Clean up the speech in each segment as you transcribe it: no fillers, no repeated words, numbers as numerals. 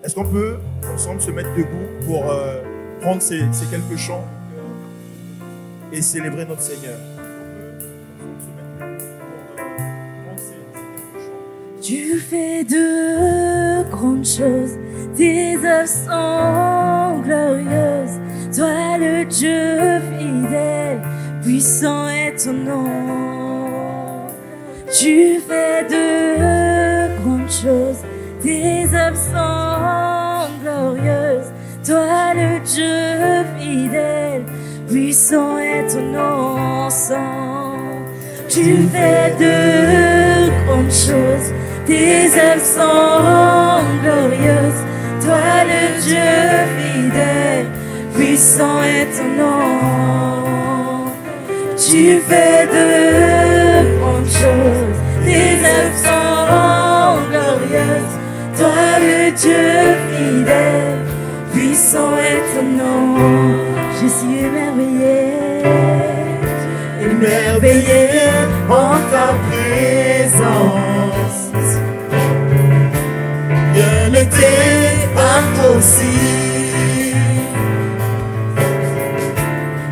Est-ce qu'on peut ensemble se mettre debout pour prendre ces quelques chants et célébrer notre Seigneur? Tu fais de grandes choses, tes œuvres sont glorieuses. Toi le Dieu fidèle, puissant est ton nom. Tu fais de grandes choses, tes œuvres sont glorieuses. Toi le Dieu fidèle, puissant est ton nom. Tu fais de grandes choses, tes œuvres sont glorieuses. Toi le Dieu fidèle, puissant est ton nom. Tu fais de grandes choses, tes œuvres sont glorieuses. Toi le Dieu fidèle, puissant est ton nom. Je suis émerveillé, émerveillé en ta présence. Rien n'était impossible.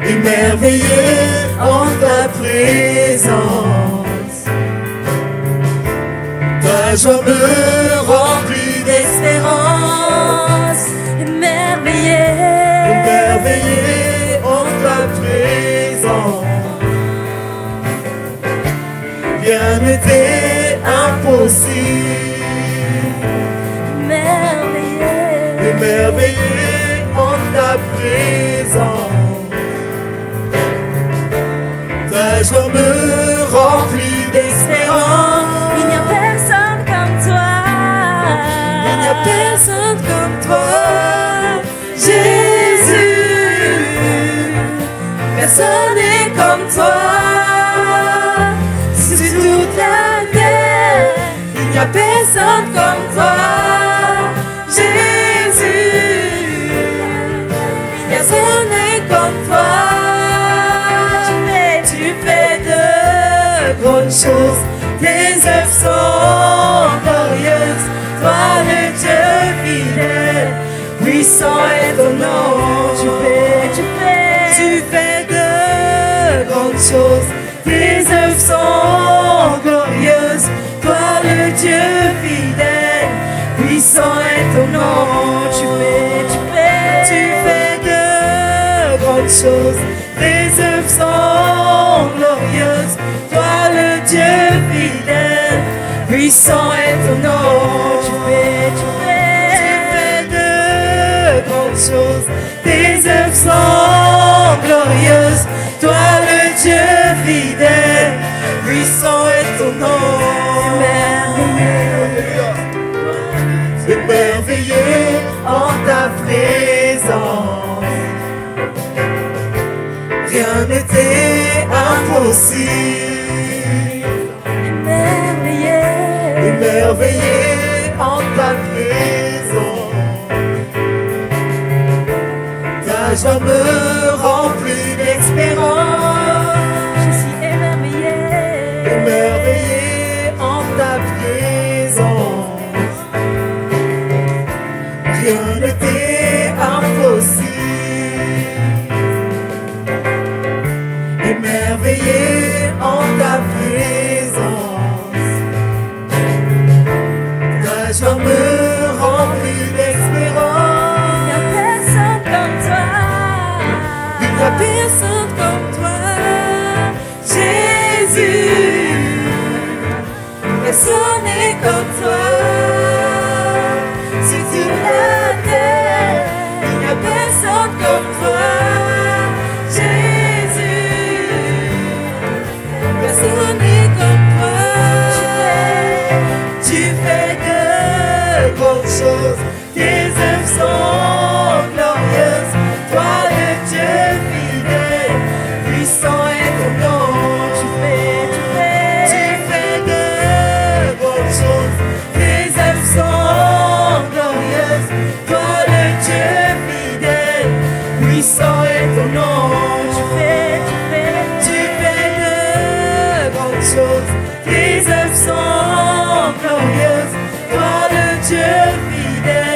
Émerveillé en ta présence. Ta joie me remplit d'espérance. Émerveillé, émerveillé en ta présence. Rien n'était impossible. Émerveillé, émerveillé en ta présence. Ta joie me remplit d'espérance. Il n'y a personne comme toi. Il n'y a personne comme toi, Jésus. Personne n'est comme toi. Sur toute la terre, il n'y a personne comme toi, Jésus. Personne n'est comme toi. Tu fais de grandes choses, tes œuvres sont glorieuses. Toi le Dieu fidèle, puissant est ton nom. Tu fais de grandes choses, tes œuvres sont glorieuses. Toi le Dieu fidèle, puissant est ton nom. Tu fais de grandes choses, tes œuvres sont glorieuses. Toi le Dieu fidèle, puissant est ton nom. Tu fais de grandes choses, tes œuvres sont glorieuses. Toi le Dieu fidèle, puissant est ton nom. Émerveillé en ta présence. Rien n'était impossible. Émerveillé en ta présence. Ta joie me remplit d'espérance. Je suis émerveillé, émerveillé en ta présence. Rien n'était impossible. Émerveillé en ta présence. Ta joie me remplit d'espérance. Il n'y a personne comme toi. Il n'y a personne comme toi, Jésus. Personne n'est comme toi. Sur toute la terre, il n'y a personne comme toi, Jésus. Personne n'est comme toi. Tu fais de grandes choses, tes œuvres sont glorieuses. Toi le Dieu fidèle, puissant est ton nom. Tu fais de grandes choses, tes œuvres sont glorieuses. Toi le Dieu fidèle, puissant est ton nom. Tu fais de grandes choses, tes œuvres sont glorieuses. Toi le Dieu fidèle,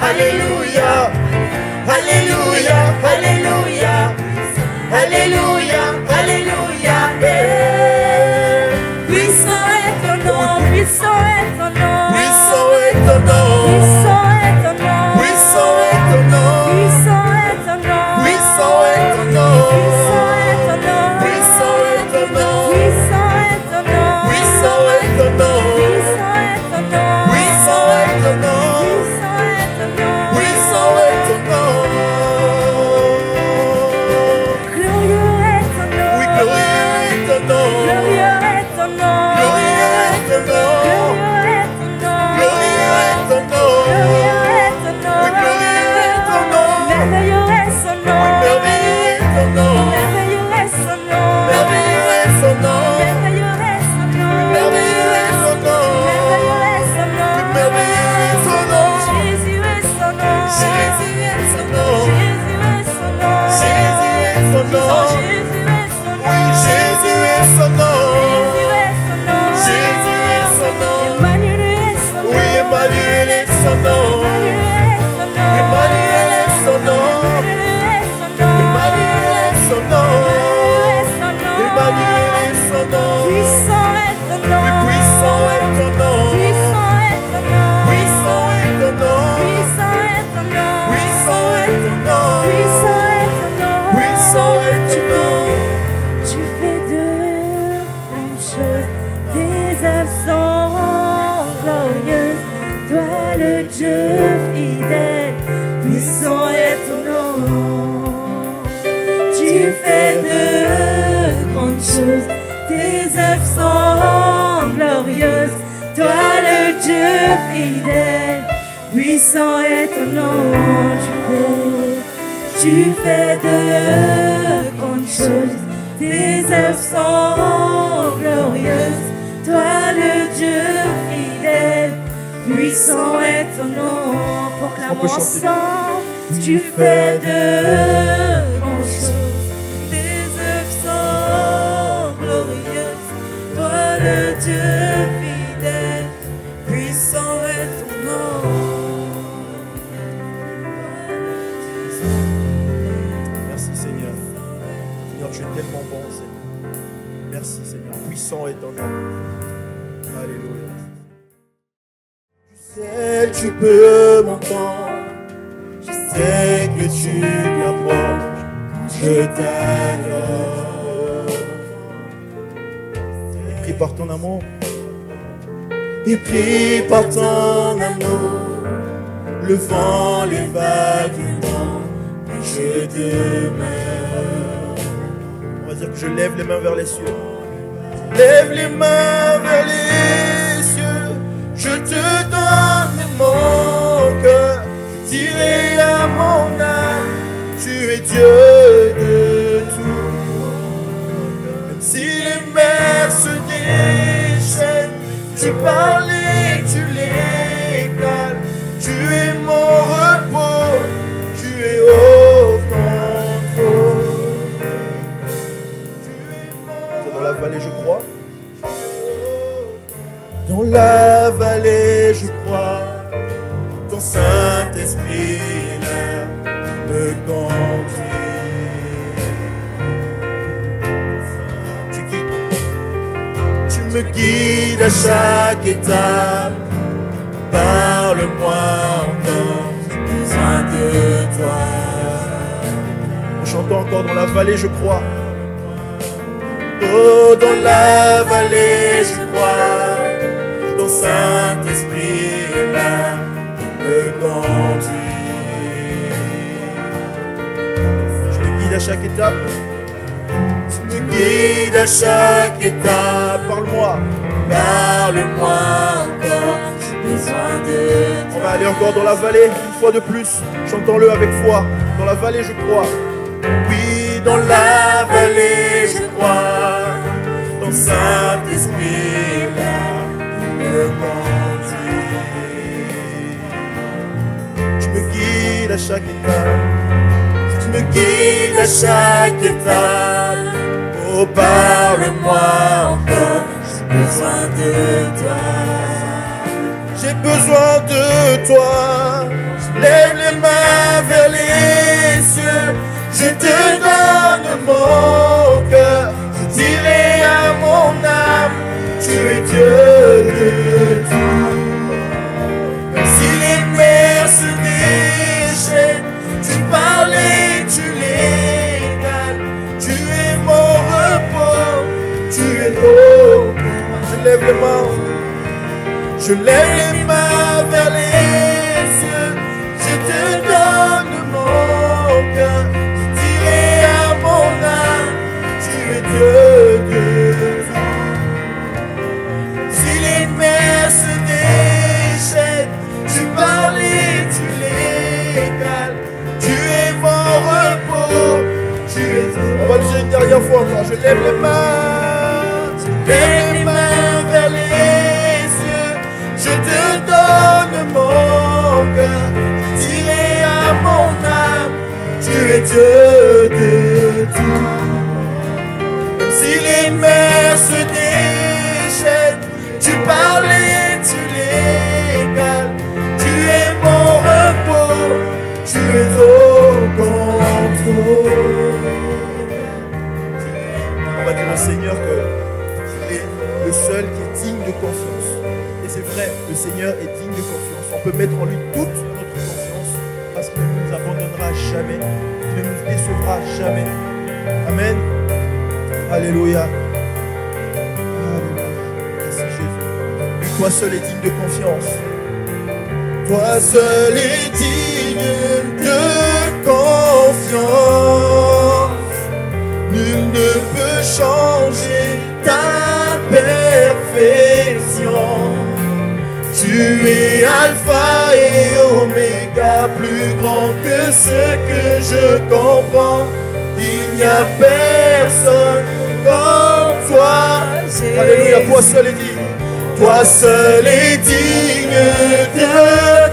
Alléluia, Alléluia, Alléluia, Alléluia, Alléluia. Puissant est ton nom, puissant est ton nom, Puissant est ton nom. puissant est ton nom, Puissant est ton nom. puissant est ton nom, Puissant est ton nom. puissant est ton nom, Puissant est ton nom. puissant est ton nom, Puissant est ton nom. puissant est ton nom, Puissant est ton nom. puissant est ton nom, Puissant est ton nom. glorieux est ton nom, Oui, glorieux est ton nom. glorieux est ton nom, Glorieux est ton nom. glorieux est ton nom, Glorieux est ton nom. glorieux est ton nom, Oui, glorieux est ton nom. merveilleux est son nom, Merveilleux est ton nom. merveilleux est son nom, Merveilleux est son nom. merveilleux est son nom, Merveilleux est son nom. merveilleux est son nom, Merveilleux est son nom. Jésus est son nom, Jésus est son nom. Jésus est son nom, Jésus est son nom. Jésus est son nom, Oui, Jésus est son nom. Jésus est son nom, Jésus est son nom. Emmanuel est son nom, Oui, Emmanuel est son nom. Emmanuel est son nom. Emmanuel est son nom. Emmanuel est son nom. Puissant est ton nom, Oui, puissant est ton nom. puissant est ton nom, Puissant est ton nom. puissant est ton nom, Puissant est ton nom. puissant est ton nom, Puissant est ton nom. tu fais de grandes choses, tes œuvres sont glorieuses, toi le Dieu fidèle, puissant est ton nom. Tu fais de grandes choses, tes œuvres sont glorieuses, toi le Dieu fidèle, puissant est ton nom. Tu fais de grandes choses, tes œuvres sont glorieuses, toi le Dieu fidèle, puissant est ton nom. On Proclamons peut chanter. ensemble, tu fais de grandes choses, tes œuvres sont glorieuses, toi le Dieu fidèle, puissant est ton nom. Merci Seigneur. Seigneur, tu es tellement bon, Seigneur. Merci Seigneur. Puissant est ton nom. Alléluia. Tu sais, tu peux m'entendre. Je sais que tu m'approches. Je t'adore. Et prie par ton amour. Et prie par ton amour. Le vent, les vagues, le vent. Je demeure. On va dire que je lève les mains vers les cieux. Lève les mains vers les cieux. Je te donne mon cœur. Tiré à mon âme. Tu es Dieu de tout. Même si les mers se déchaînent, tu parles et tu les calmes. Tu es mon repos. Tu es au contrôle. Dans la vallée, je crois. Dans la vallée, je crois. Ton Saint-Esprit est là, me conduit. Tu me guides à chaque étape. Parle-moi encore, j'ai besoin de toi. En chantant encore dans la vallée, je crois. Oh, dans la vallée, je crois. Ton Saint-Esprit est là, me conduit. Je me guide à chaque étape. Tu me guides à chaque étape. Parle-moi. Parle-moi encore. Besoin de On va aller encore dans la vallée, une fois de plus. Chantons-le avec foi. Dans la vallée, je crois. Oui, dans la vallée, je crois. Ton Saint-Esprit là, me conduit. Tu me guides à chaque étape. Tu me guides à chaque étape. Oh, parle-moi encore. J'ai besoin de toi. J'ai besoin de toi. Je les mains vers les cieux, je te donne mon cœur, je dirai à mon âme, tu es Dieu de tout. Même si les mers se déchaînent, tu parles et tu les calmes, tu es mon repos, tu es beau. Je lève les mains, je lève les mains vers les cieux, je te donne mon cœur, je dirai à mon âme, tu es Dieu de tout. Si les mers se déchaînent, tu parles et tu les calmes, tu es mon repos, tu es tout. On va le dire une dernière fois encore, je lève les mains, je lève les mains vers les cieux, je te donne mon cœur, je dirai à mon âme, tu es Dieu de tout. Même si les mers se déchaînent, tu parles et tu les calmes, tu es mon repos, tu es au contrôle. On va dire au Seigneur qu'il est le seul qui est digne de confiance. Et c'est vrai, le Seigneur est digne de confiance. On peut mettre en lui toute notre confiance parce qu'il ne nous abandonnera jamais, il ne nous décevra jamais. Amen. Alléluia. Alléluia. Merci Jésus. Toi seul est digne de confiance. Toi seul est digne de confiance. Nul ne peut changer ta perfection. Tu es Alpha et Oméga, plus grand que ce que je comprends. Il n'y a personne comme toi. Alléluia, toi seul est digne. Toi seul est digne de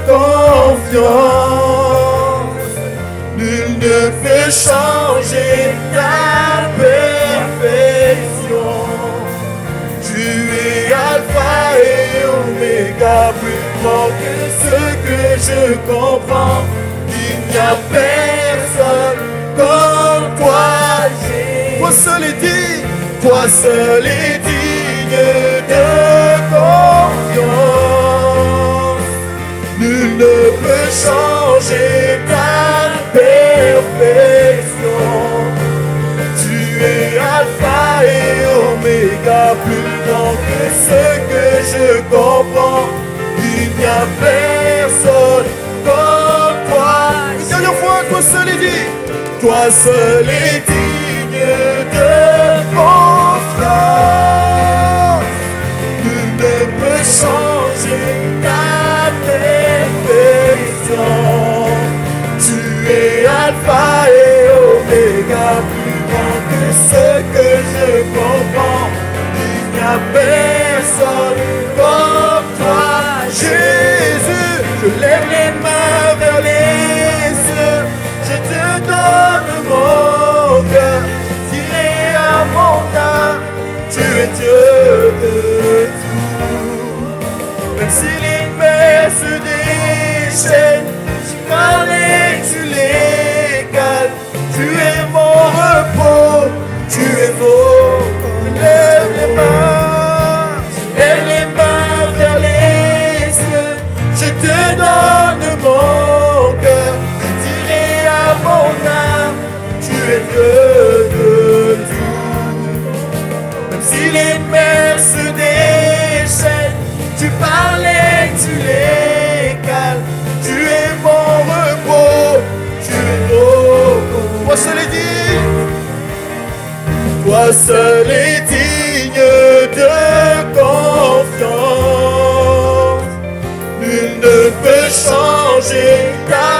confiance. Nul ne peut changer ta perfection. Tu es Alpha et Oméga, plus grand que ce que je comprends. Il n'y a personne comme toi, Jésus. Toi seul est digne, toi seul est digne de confiance. Nul ne peut changer ta perfection. Tu es Alpha et Oméga, plus grand que ce que je comprends. Il n'y a personne comme toi. Une dernière fois, toi seul est digne. Toi seul est digne de confiance. Nul ne peut changer ta perfection. Tu es Alpha et Oméga, plus grand que ce que je comprends. Il n'y a personne comme toi, Jésus. Je lève les mains vers les cieux, je te donne mon cœur, je dirai à mon âme, tu es Dieu de tout. Même si les mers se déchaînent, tu parles et tu les calmes, tu es mon repos, tu es beau. Lève les mains vers les cieux, je te donne mon cœur, je dirai à mon âme, tu es Dieu de tout. Même si les mers se déchaînent, tu parles et tu les calmes, tu es mon repos, tu es beau. Toi seul est digne, toi seul est digne de confiance. Nul ne peut changer ta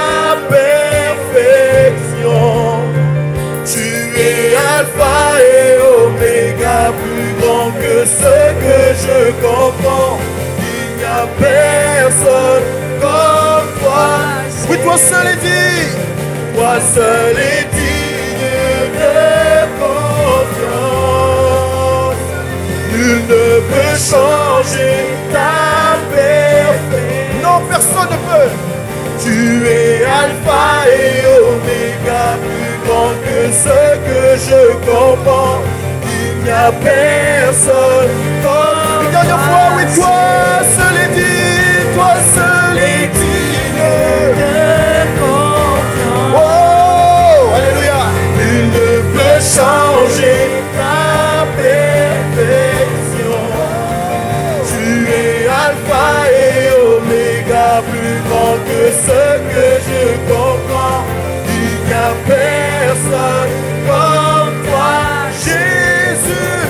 perfection. Tu es Alpha et Oméga, plus grand que ce que je comprends. Il n'y a personne comme toi. Oui, toi seul est digne, toi seul est digne de confiance. Nul ne peut changer ta perfection. Non, personne ne peut. Tu es Alpha Alpha et Oméga, plus grand que ce que je comprends. Il n'y a personne comme une dernière fois, oui, toi seul est digne, toi seul est digne de confiance. Oh, alléluia. Nul ne peut changer ta perfection. Tu es Alpha et Oméga, plus grand que ce que je comprends. Il n'y a personne comme toi, Jésus.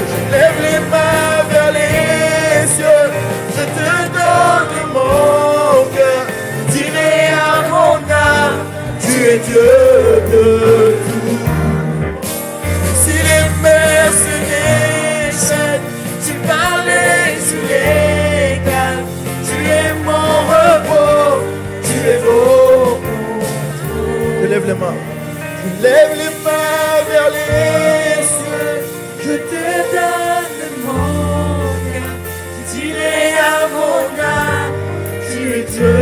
Je lève les mains vers les cieux, je te donne mon cœur. Dirai à mon âme, tu es Dieu de tout. Si les mers se déchaînent, tu parlais sur les calmes. Tu es mon repos, tu es beau. Je lève les mains. Je lève les mains vers les cieux. Je te donne mon cœur. Je dirai à mon âme, tu es Dieu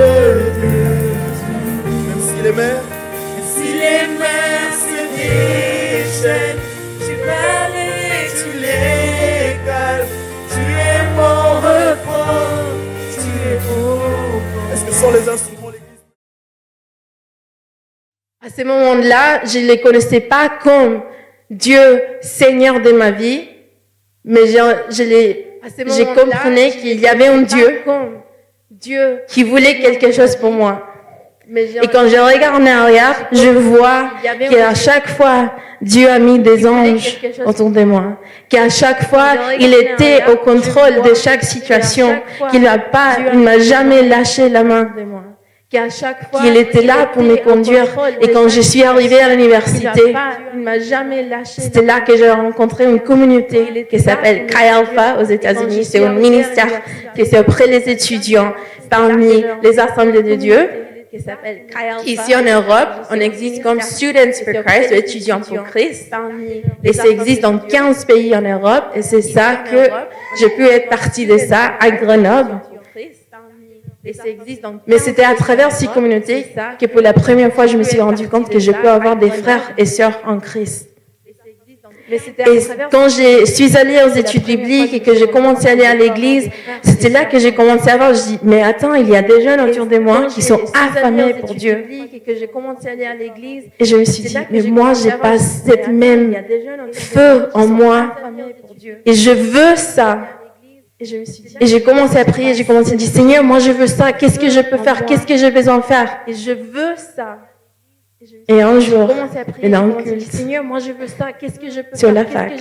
de tout. Même si les mers se déchaînent, tu parlais, tu les calmes. Tu es mon repos, tu es beau. Est-ce que ce sont les instruments, l'église? À ce moment-là, je ne les connaissais pas comme Dieu, Seigneur de ma vie, mais je comprenais qu'il y avait un Dieu qui voulait quelque chose pour moi. Et quand je regarde en arrière, je vois qu'à chaque fois, Dieu a mis des anges autour de moi. Qu'à chaque fois, il était au contrôle de chaque situation. Il m'a jamais lâché la main. Qu'il était là pour me conduire. Et quand je suis arrivée à l'université, c'était là que j'ai rencontré une communauté qui s'appelle Chi Alpha aux États-Unis. C'est un ministère qui est auprès des étudiants parmi les assemblées de Dieu. Ici en Europe, on existe comme Students for Christ, ou étudiants pour Christ. Et ça existe dans 15 pays en Europe. Et c'est ça que j'ai pu être partie de ça à Grenoble. Mais c'était à travers ces communautés que pour la première fois, je me suis rendu compte que je peux avoir des frères et sœurs en Christ. Et quand je suis allée aux études bibliques et que j'ai commencé à aller à l'église, c'était là que j'ai commencé à voir, je dis, mais attends, il y a des jeunes autour de moi qui sont affamés pour Dieu. Et je me suis dit, mais moi, j'ai pas cette même feu en moi. Et je veux ça. Et j'ai commencé à prier, j'ai commencé à dire, Seigneur, moi je veux ça, qu'est-ce que je peux faire, qu'est-ce que j'ai besoin de faire? Et je veux ça. Et un jour, dans le culte, sur la fac,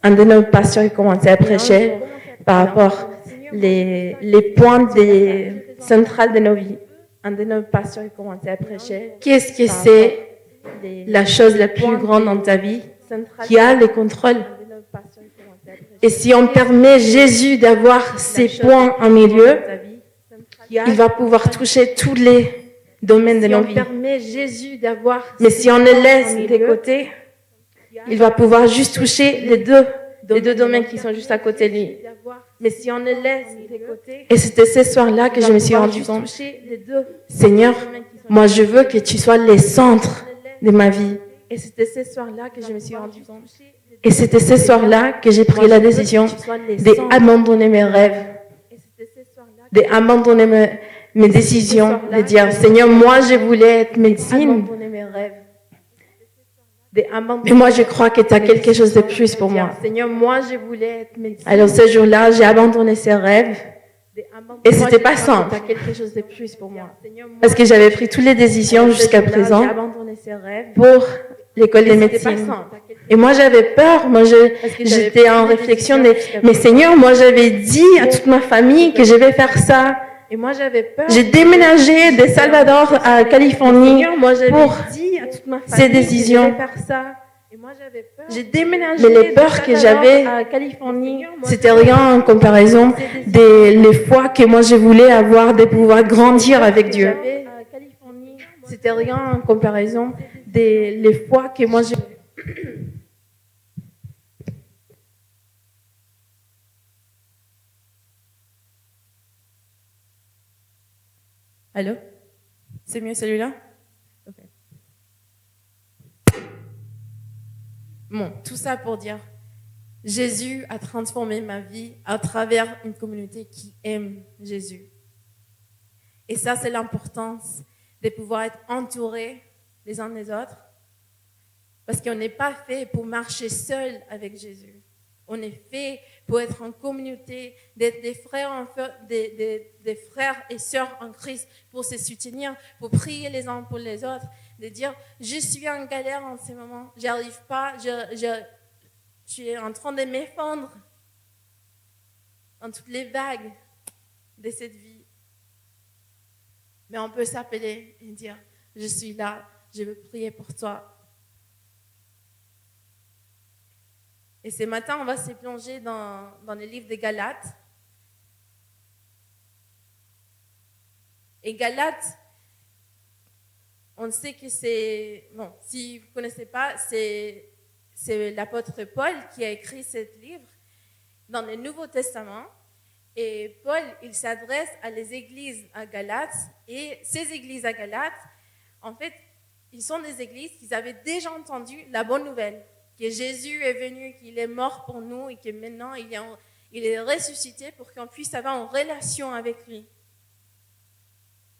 un de nos pasteurs commençait à prêcher par rapport les points centrales de nos vies. Un de nos pasteurs commençait à prêcher. Qu'est-ce que c'est la chose la plus grande dans ta vie qui a le contrôle? Et si on permet Jésus d'avoir ces points en milieu, il va pouvoir toucher tous les domaines de nos vies. Mais si on le laisse de côté, il va pouvoir juste toucher les deux domaines qui sont juste à côté de lui. Mais si on le laisse de côté, et c'était ce soir-là que je me suis rendu compte, Seigneur, moi je veux que tu sois le centre de ma vie. Et c'était ce soir-là que je me suis rendu compte. Et c'était ce soir-là que j'ai pris la décision d'abandonner mes rêves, d'abandonner mes décisions, de dire, Seigneur, moi je voulais être médecine, mais moi je crois que tu as quelque chose de plus pour moi. Alors ce jour-là, j'ai abandonné ces rêves. Et c'était pas simple. Parce que j'avais pris toutes les décisions jusqu'à présent pour l'école de médecine. Et moi, j'avais peur. Moi, j'étais en réflexion mais Seigneur, moi, j'avais dit à toute ma famille que je vais faire ça. J'ai déménagé de Salvador à Californie pour ces décisions. Mais les peurs que j'avais à Californie, c'était rien en comparaison des fois que moi je voulais avoir de pouvoir grandir avec Dieu. C'était rien en comparaison des fois que moi je... Allô? C'est mieux celui-là? Ok. Bon, tout ça pour dire, Jésus a transformé ma vie à travers une communauté qui aime Jésus. Et ça, c'est l'importance de pouvoir être entourés les uns des autres. Parce qu'on n'est pas fait pour marcher seul avec Jésus. On est fait pour être en communauté, d'être des frères, des frères et sœurs en Christ, pour se soutenir, pour prier les uns pour les autres, de dire, je suis en galère en ce moment, j'arrive pas, je suis en train de m'effondrer dans toutes les vagues de cette vie. Mais on peut s'appeler et dire, je suis là, je veux prier pour toi. Et ce matin, on va se plonger dans le livre des Galates. Et Galates, on sait que c'est... Bon, si vous ne connaissez pas, c'est l'apôtre Paul qui a écrit ce livre dans le Nouveau Testament. Et Paul, il s'adresse à les églises à Galates. Et ces églises à Galates, en fait, ils sont des églises qui avaient déjà entendu la bonne nouvelle, que Jésus est venu, qu'il est mort pour nous et que maintenant il est ressuscité pour qu'on puisse avoir une relation avec lui.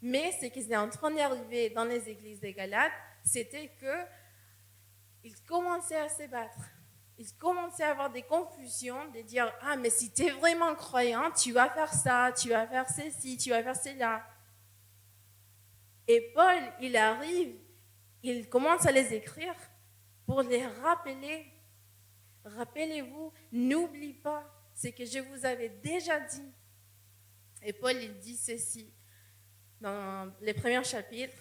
Mais ce qui est en train d'arriver dans les églises des Galates, c'était qu'ils commençaient à se battre. Ils commençaient à avoir des confusions, de dire « Ah, mais si tu es vraiment croyant, tu vas faire ça, tu vas faire ceci, tu vas faire cela. » Et Paul, il arrive, il commence à les écrire pour les rappeler. Rappelez-vous, n'oubliez pas ce que je vous avais déjà dit. Et Paul, il dit ceci dans les premiers chapitres,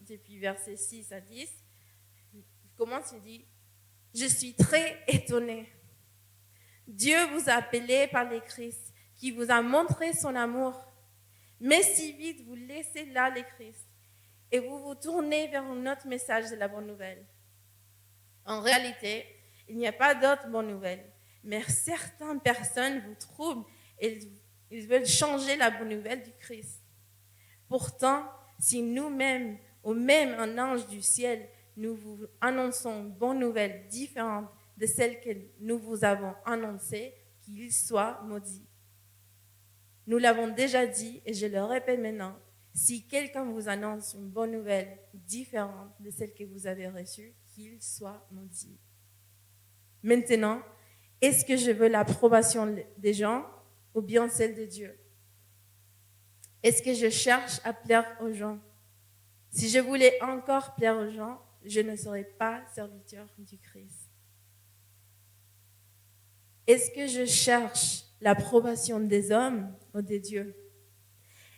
depuis versets 6 à 10. Il commence, il dit, « Je suis très étonné. Dieu vous a appelé par les Christ, qui vous a montré son amour. Mais si vite vous laissez là les Christ et vous vous tournez vers un autre message de la bonne nouvelle. En réalité, il n'y a pas d'autre bonne nouvelle, mais certaines personnes vous troublent et ils veulent changer la bonne nouvelle du Christ. Pourtant, si nous-mêmes, ou même un ange du ciel, nous vous annonçons une bonne nouvelle différente de celle que nous vous avons annoncée, qu'il soit maudit. Nous l'avons déjà dit et je le répète maintenant. Si quelqu'un vous annonce une bonne nouvelle différente de celle que vous avez reçue, qu'il soit maudit. Maintenant, est-ce que je veux l'approbation des gens ou bien celle de Dieu? Est-ce que je cherche à plaire aux gens? Si je voulais encore plaire aux gens, je ne serais pas serviteur du Christ. Est-ce que je cherche l'approbation des hommes ou des dieux?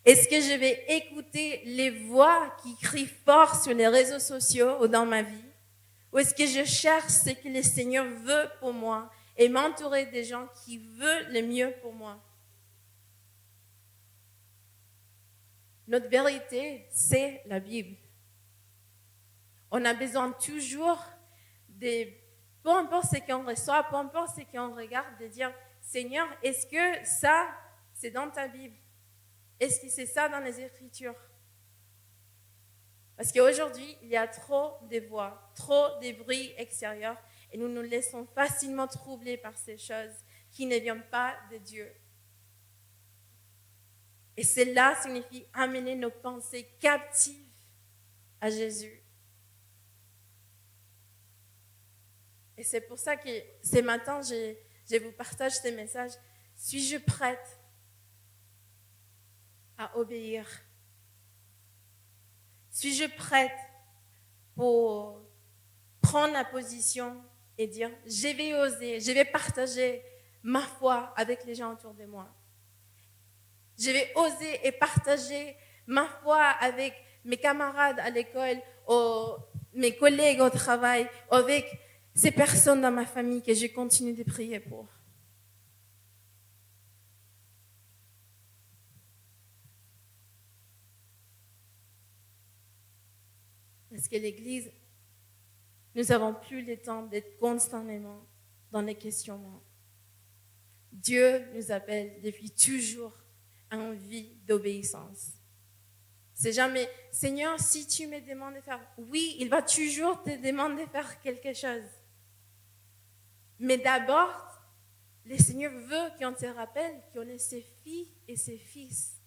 Est-ce que je vais écouter les voix qui crient fort sur les réseaux sociaux ou dans ma vie? Ou est-ce que je cherche ce que le Seigneur veut pour moi et m'entourer des gens qui veulent le mieux pour moi? Notre vérité, c'est la Bible. On a besoin toujours peu importe ce qu'on reçoit, peu importe ce qu'on regarde, de dire, Seigneur, est-ce que ça, c'est dans ta Bible? Est-ce que c'est ça dans les Écritures? Parce qu'aujourd'hui, il y a trop de voix, trop de bruits extérieurs et nous nous laissons facilement troubler par ces choses qui ne viennent pas de Dieu. Et cela signifie amener nos pensées captives à Jésus. Et c'est pour ça que ce matin, je vous partage ce message. Suis-je prête à obéir? Suis-je prête pour prendre la position et dire, je vais oser, je vais partager ma foi avec les gens autour de moi. Je vais oser et partager ma foi avec mes camarades à l'école, mes collègues au travail, avec ces personnes dans ma famille que je continue de prier pour. Parce que l'Église, nous n'avons plus le temps d'être constamment dans les questionnements. Dieu nous appelle depuis toujours à une vie d'obéissance. C'est jamais, Seigneur, si tu me demandes de faire, oui, il va toujours te demander de faire quelque chose. Mais d'abord, le Seigneur veut qu'on te rappelle qu'on est ses filles et ses fils.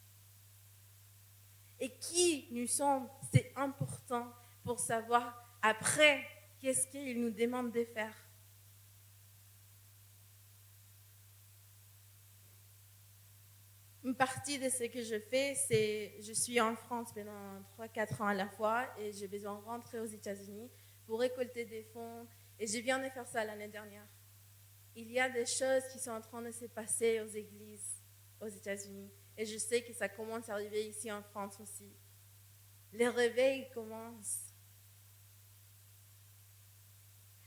Et qui nous sommes, c'est important pour savoir après qu'est-ce qu'il nous demande de faire. Une partie de ce que je fais, c'est je suis en France pendant 3-4 ans à la fois et j'ai besoin de rentrer aux États-Unis pour récolter des fonds. Et je viens de faire ça l'année dernière. Il y a des choses qui sont en train de se passer aux églises aux États-Unis. Et je sais que ça commence à arriver ici en France aussi. Les réveils commencent.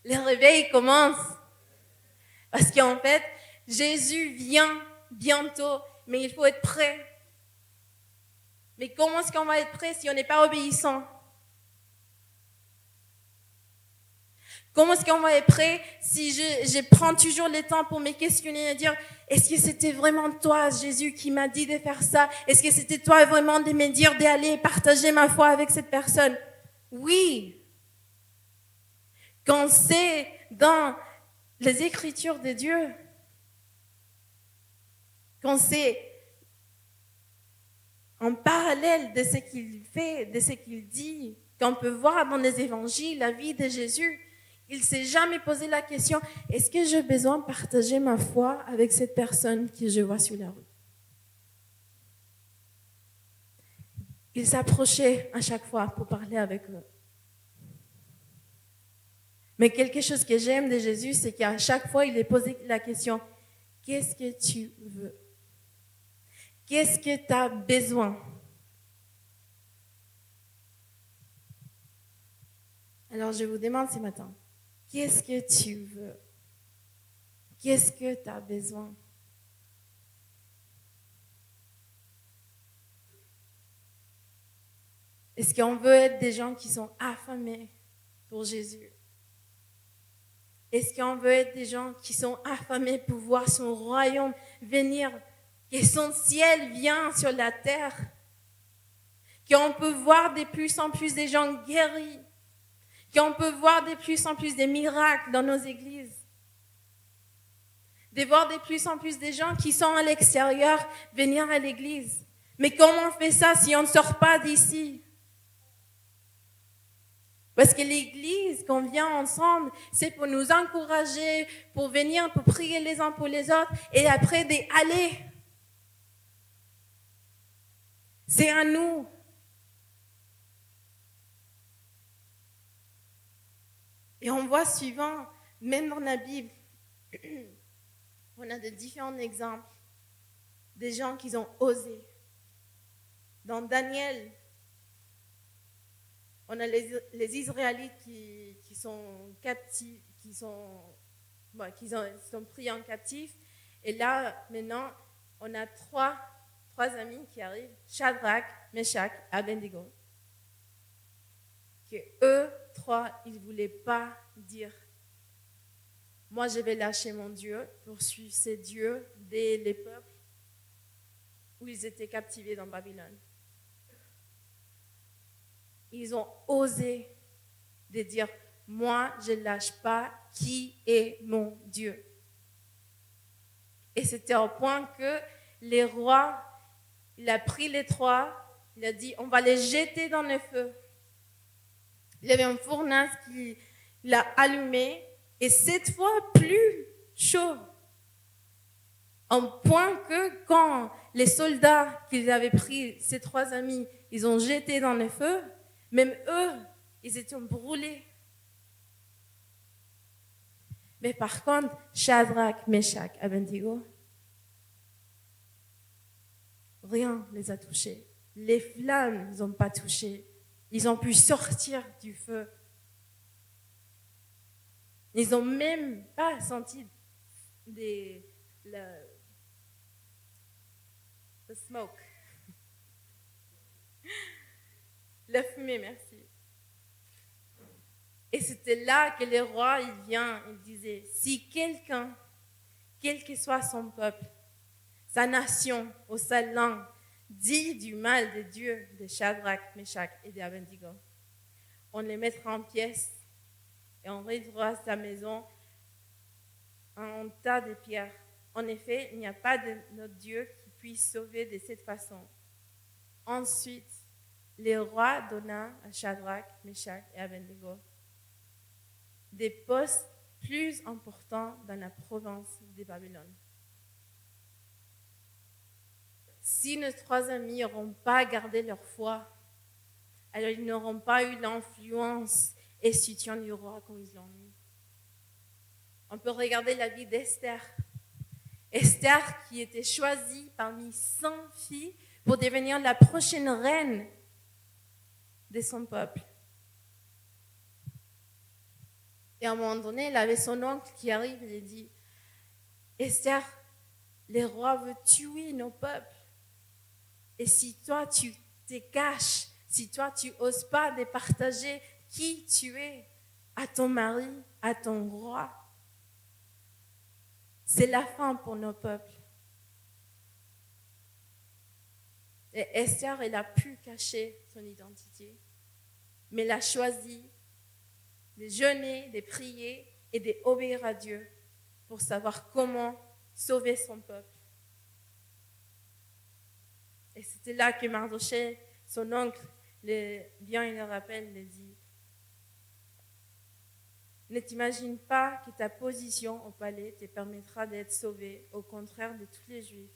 Les réveils commencent. Parce qu'en fait, Jésus vient bientôt, mais il faut être prêt. Mais comment est-ce qu'on va être prêt si on n'est pas obéissant? Comment est-ce qu'on va être prêt si je prends toujours le temps pour me questionner et dire est-ce que c'était vraiment toi, Jésus, qui m'a dit de faire ça? Est-ce que c'était toi vraiment de me dire d'aller partager ma foi avec cette personne? Oui. Quand c'est dans les Écritures de Dieu, quand c'est en parallèle de ce qu'il fait, de ce qu'il dit, qu'on peut voir dans les évangiles la vie de Jésus, il ne s'est jamais posé la question, est-ce que j'ai besoin de partager ma foi avec cette personne que je vois sur la rue? Il s'approchait à chaque fois pour parler avec eux. Mais quelque chose que j'aime de Jésus, c'est qu'à chaque fois, il est posé la question, qu'est-ce que tu veux? Qu'est-ce que tu as besoin? Alors, je vous demande ce matin, qu'est-ce que tu veux? Qu'est-ce que tu as besoin? Est-ce qu'on veut être des gens qui sont affamés pour Jésus? Est-ce qu'on veut être des gens qui sont affamés pour voir son royaume venir, que son ciel vient sur la terre? Qu'on peut voir de plus en plus de gens guéris? Qu'on peut voir de plus en plus de miracles dans nos églises? De voir de plus en plus de gens qui sont à l'extérieur venir à l'église. Mais comment on fait ça si on ne sort pas d'ici? Parce que l'église, qu'on vient ensemble, c'est pour nous encourager, pour venir, pour prier les uns pour les autres, et après d'aller. C'est à nous. Et on voit suivant, même dans la Bible, on a de différents exemples, des gens qui ont osé. Dans Daniel, on a les Israélites qui sont captifs, qui sont pris en captif. Et là, maintenant, on a trois amis qui arrivent, Shadrach, Meshach, Abednego. Que eux, trois, ils ne voulaient pas dire « Moi, je vais lâcher mon Dieu pour suivre ces dieux des peuples où ils étaient captivés dans Babylone. » Ils ont osé de dire « Moi, je ne lâche pas qui est mon Dieu. » Et c'était au point que les rois, il a pris les trois, il a dit « On va les jeter dans le feu. » Il y avait une fournaise qui l'a allumé, et cette fois plus chaud. En point que quand les soldats qu'ils avaient pris, ces trois amis, ils ont jeté dans le feu, même eux, ils étaient brûlés. Mais par contre, Shadrach, Meshach, Abednego, rien ne les a touchés. Les flammes ne les ont pas touchés. Ils ont pu sortir du feu. Ils n'ont même pas senti le smoke. La fumée, merci. Et c'était là que le roi, il disait, si quelqu'un, quel que soit son peuple, sa nation ou sa langue, dit du mal des dieux de Shadrach, Meshach et d'Abednego. On les mettra en pièces et on réduira sa maison en tas de pierres. En effet, il n'y a pas de notre Dieu qui puisse sauver de cette façon. Ensuite, le roi donna à Shadrach, Meshach et Abednego des postes plus importants dans la province de Babylone. Si nos trois amis n'auront pas gardé leur foi, alors ils n'auront pas eu l'influence et le soutien du roi comme ils l'ont eu. On peut regarder la vie d'Esther. Esther qui était choisie parmi 100 filles pour devenir la prochaine reine de son peuple. Et à un moment donné, elle avait son oncle qui arrive et lui dit « Esther, le roi veut tuer nos peuples. Et si toi, tu te caches, si toi, tu n'oses pas de partager qui tu es à ton mari, à ton roi, c'est la fin pour nos peuples. » Et Esther, elle a pu cacher son identité, mais elle a choisi de jeûner, de prier et d'obéir à Dieu pour savoir comment sauver son peuple. Et c'était là que Mardochée, son oncle, vient et le rappelle, le dit « Ne t'imagine pas que ta position au palais te permettra d'être sauvé, au contraire de tous les Juifs.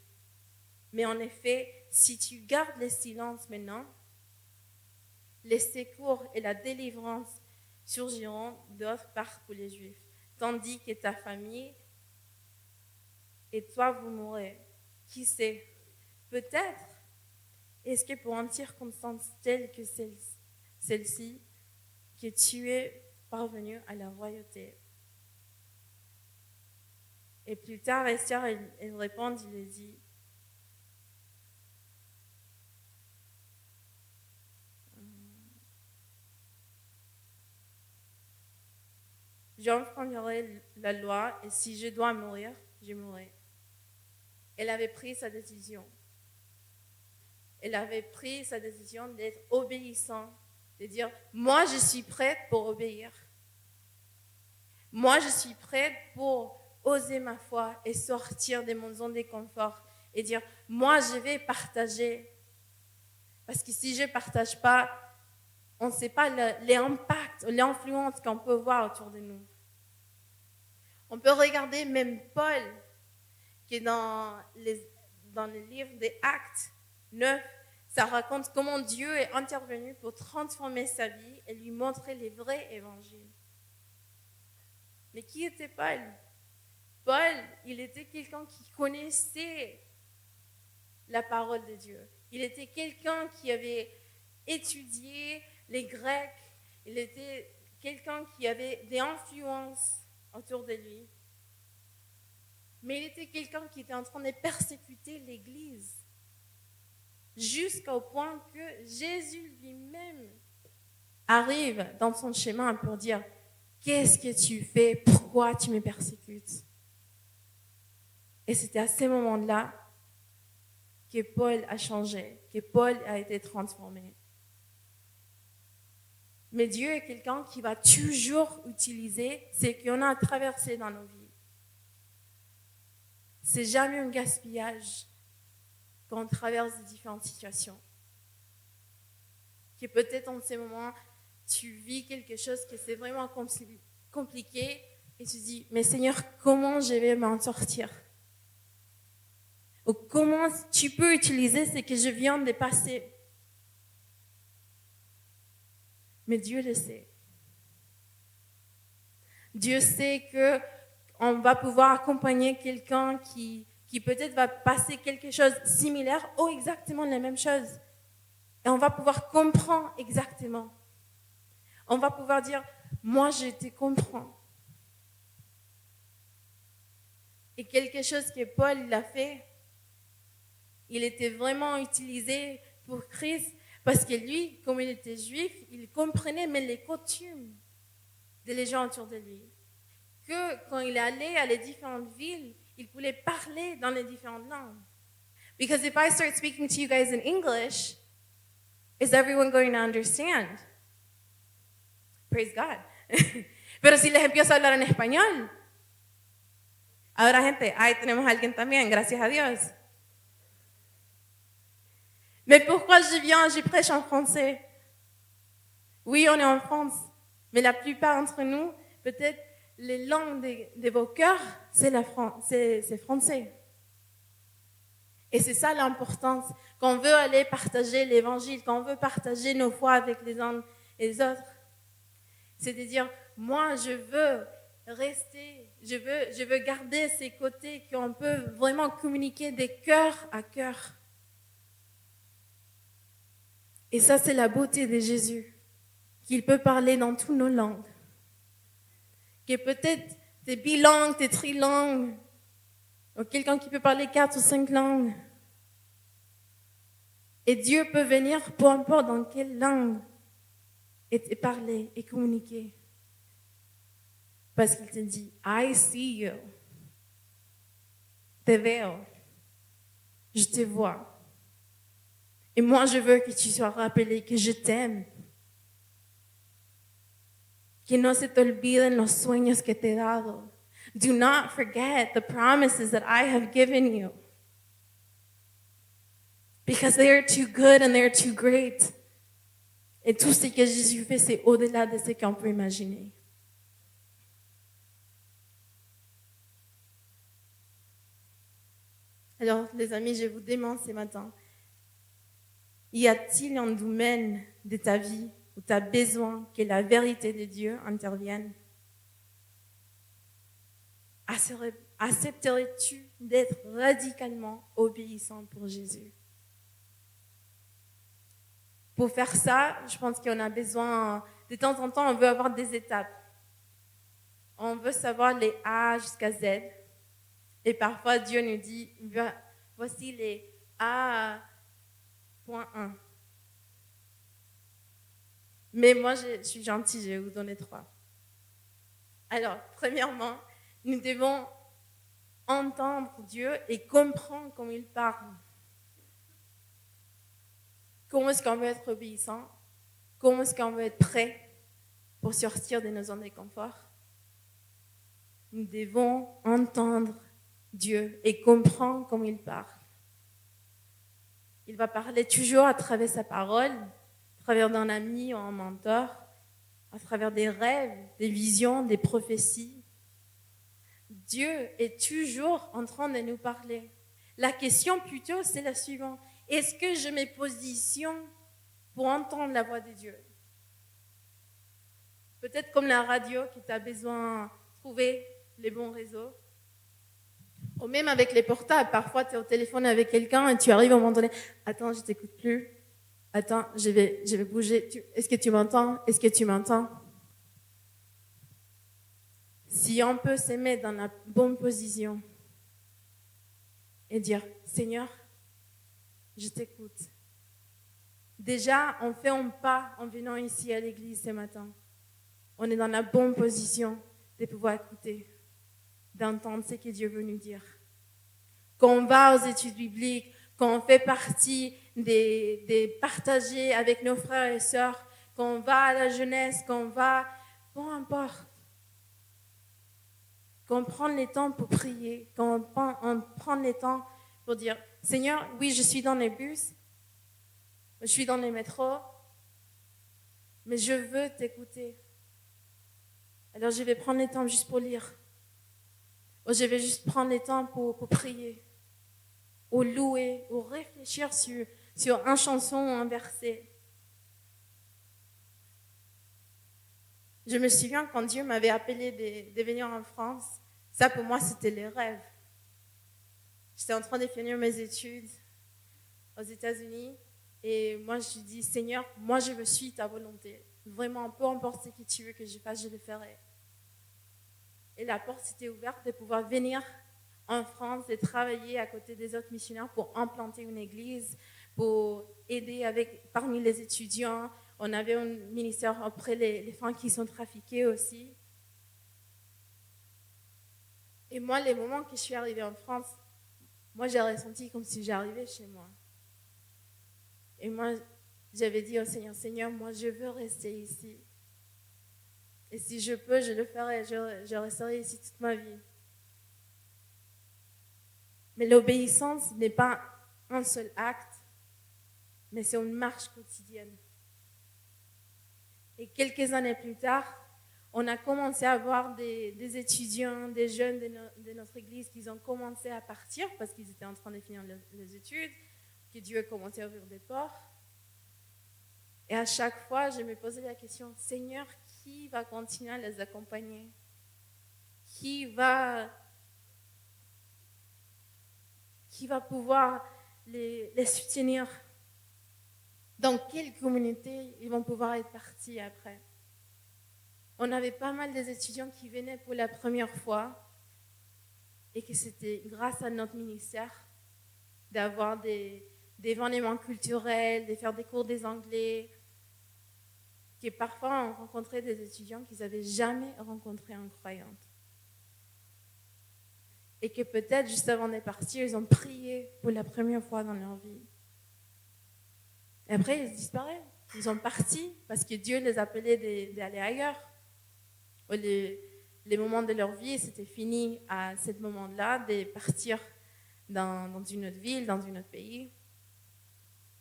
Mais en effet, si tu gardes le silence maintenant, les secours et la délivrance surgiront d'autre part pour les Juifs, tandis que ta famille et toi, vous mourrez. Qui sait? Peut-être, est-ce que pour une circonstance telle que celle-ci, que tu es parvenu à la royauté. » Et plus tard, Esther, elle répond, il lui dit, j'enfreindrai la loi et si je dois mourir, je mourrai. Elle avait pris sa décision. Elle avait pris sa décision d'être obéissante, de dire, moi je suis prête pour obéir. Moi je suis prête pour oser ma foi et sortir de mon zone de confort et dire, moi je vais partager. Parce que si je ne partage pas, on ne sait pas l'impact, l'influence qu'on peut voir autour de nous. On peut regarder même Paul, qui est dans le livre des Actes 9, ça raconte comment Dieu est intervenu pour transformer sa vie et lui montrer les vrais évangiles. Mais qui était Paul? Paul, il était quelqu'un qui connaissait la parole de Dieu. Il était quelqu'un qui avait étudié les Grecs. Il était quelqu'un qui avait des influences autour de lui. Mais il était quelqu'un qui était en train de persécuter l'Église jusqu'au point que Jésus lui-même arrive dans son chemin pour dire « Qu'est-ce que tu fais? Pourquoi tu me persécutes ?» Et c'était à ce moment-là que Paul a changé, que Paul a été transformé. Mais Dieu est quelqu'un qui va toujours utiliser ce qu'on a traversé dans nos vies. C'est jamais un gaspillage quand on traverse des différentes situations. Que peut-être en ces moments, tu vis quelque chose qui c'est vraiment compliqué et tu dis, mais Seigneur, comment je vais m'en sortir? Ou comment tu peux utiliser ce que je viens de passer? Mais Dieu le sait. Dieu sait que on va pouvoir accompagner quelqu'un qui peut-être va passer quelque chose de similaire ou exactement la même chose. Et on va pouvoir comprendre exactement. On va pouvoir dire, moi je te comprends. Et quelque chose que Paul l'a fait, il était vraiment utilisé pour Christ parce que lui, comme il était juif, il comprenait même les coutumes des gens autour de lui. Que quand il allait à les différentes villes, il pouvait parler dans les différentes langues. Because if I start speaking to you guys in English, is everyone going to understand? Praise God. Pero si les empiezo a hablar en español, ahora gente, ahí tenemos a alguien también, gracias a Dios. Mais pourquoi je prêche en français? Oui, on est en France, mais la plupart d'entre nous, peut-être les langues de vos cœurs, c'est français. Et c'est ça l'importance. Quand on veut aller partager l'évangile, quand on veut partager nos foi avec les uns et les autres, c'est de dire, moi, je veux rester, je veux garder ces côtés qu'on peut vraiment communiquer de cœur à cœur. Et ça, c'est la beauté de Jésus, qu'il peut parler dans toutes nos langues. Que peut-être t'es bilingue, t'es trilingue, ou quelqu'un qui peut parler 4 ou 5 langues. Et Dieu peut venir, peu importe dans quelle langue, et parler et communiquer. Parce qu'il te dit, I see you. Te veo. Je te vois. Et moi, je veux que tu sois rappelé que je t'aime. Que no se te olviden los sueños que te he dado. Do not forget the promises that I have given you. Because they are too good and they are too great. Et tout ce que Jésus fait, c'est au-delà de ce qu'on peut imaginer. Alors, les amis, je vous demande ce matin, y a-t-il un domaine de ta vie où tu as besoin que la vérité de Dieu intervienne? Accepterais-tu d'être radicalement obéissant pour Jésus? Pour faire ça, je pense qu'on a besoin, de temps en temps, on veut avoir des étapes. On veut savoir les A jusqu'à Z. Et parfois, Dieu nous dit, voici les A.1. Mais moi, je suis gentille, je vais vous donner 3. Alors, premièrement, nous devons entendre Dieu et comprendre comment il parle. Comment est-ce qu'on veut être obéissant? Comment est-ce qu'on veut être prêt pour sortir de nos zones de confort? Nous devons entendre Dieu et comprendre comment il parle. Il va parler toujours à travers sa parole, à travers d'un ami ou un mentor, à travers des rêves, des visions, des prophéties. Dieu est toujours en train de nous parler. La question plutôt, c'est la suivante. Est-ce que je me positionne pour entendre la voix de Dieu? Peut-être comme la radio qui t'a besoin de trouver les bons réseaux. Ou même avec les portables. Parfois, tu es au téléphone avec quelqu'un et tu arrives à un moment donné. Attends, je t'écoute plus. Attends, je vais bouger. Est-ce que tu m'entends? Est-ce que tu m'entends? Si on peut se mettre dans la bonne position et dire, Seigneur, je t'écoute. Déjà, on fait un pas en venant ici à l'église ce matin. On est dans la bonne position de pouvoir écouter, d'entendre ce que Dieu veut nous dire. Quand on va aux études bibliques, quand on fait partie des partager avec nos frères et sœurs, quand on va à la jeunesse, quand on va, peu importe. Quand on prend le temps pour prier, quand on prend le temps pour dire, Seigneur, oui, je suis dans les bus, je suis dans les métros, mais je veux t'écouter. Alors je vais prendre le temps juste pour lire. Ou je vais juste prendre le temps pour prier. Ou louer, ou réfléchir sur une chanson ou un verset. Je me souviens quand Dieu m'avait appelé de venir en France, ça pour moi c'était le rêve. J'étais en train de finir mes études aux États-Unis et moi je dis Seigneur, moi je veux suivre ta volonté. Vraiment, peu importe ce que tu veux que je fasse, je le ferai. Et la porte s'était ouverte de pouvoir venir en France et travailler à côté des autres missionnaires pour implanter une église, pour aider parmi les étudiants. On avait un ministère auprès les femmes qui sont trafiquées aussi. Et moi, les moments que je suis arrivée en France, moi, j'ai ressenti comme si j'arrivais chez moi. Et moi, j'avais dit au Seigneur, Seigneur, moi, je veux rester ici. Et si je peux, je le ferai. Je resterai ici toute ma vie. Mais l'obéissance n'est pas un seul acte, mais c'est une marche quotidienne. Et quelques années plus tard, on a commencé à voir des étudiants, des jeunes de notre église qui ont commencé à partir parce qu'ils étaient en train de finir les études, que Dieu a commencé à ouvrir des portes. Et à chaque fois, je me posais la question, Seigneur, qui va continuer à les accompagner? Qui va pouvoir les soutenir? Dans quelle communauté ils vont pouvoir être partis après? On avait pas mal d'étudiants qui venaient pour la première fois et que c'était grâce à notre ministère d'avoir des événements culturels, de faire des cours des anglais, que parfois on rencontrait des étudiants qu'ils n'avaient jamais rencontrés en croyante. Et que peut-être juste avant de partir, ils ont prié pour la première fois dans leur vie. Et après, ils disparaissent. Ils sont partis parce que Dieu les appelait d'aller ailleurs. Les moments de leur vie, c'était fini à ce moment-là de partir dans une autre ville, dans un autre pays.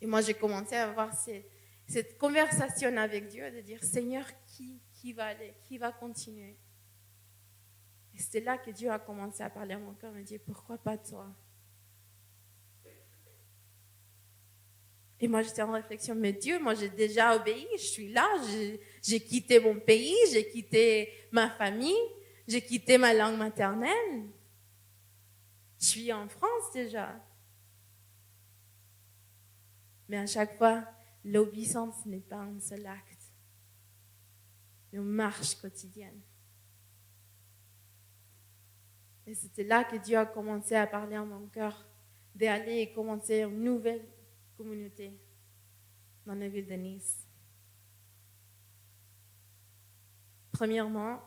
Et moi, j'ai commencé à avoir cette conversation avec Dieu, de dire, Seigneur, qui va aller, qui va continuer? Et c'était là que Dieu a commencé à parler à mon cœur, me dire, pourquoi pas toi? Et moi, j'étais en réflexion, mais Dieu, moi, j'ai déjà obéi, je suis là, j'ai quitté mon pays, j'ai quitté ma famille, j'ai quitté ma langue maternelle. Je suis en France déjà. Mais à chaque fois, l'obéissance n'est pas un seul acte, mais une marche quotidienne. Et c'était là que Dieu a commencé à parler à mon cœur, d'aller et commencer une nouvelle communauté dans la ville de Nice. Premièrement,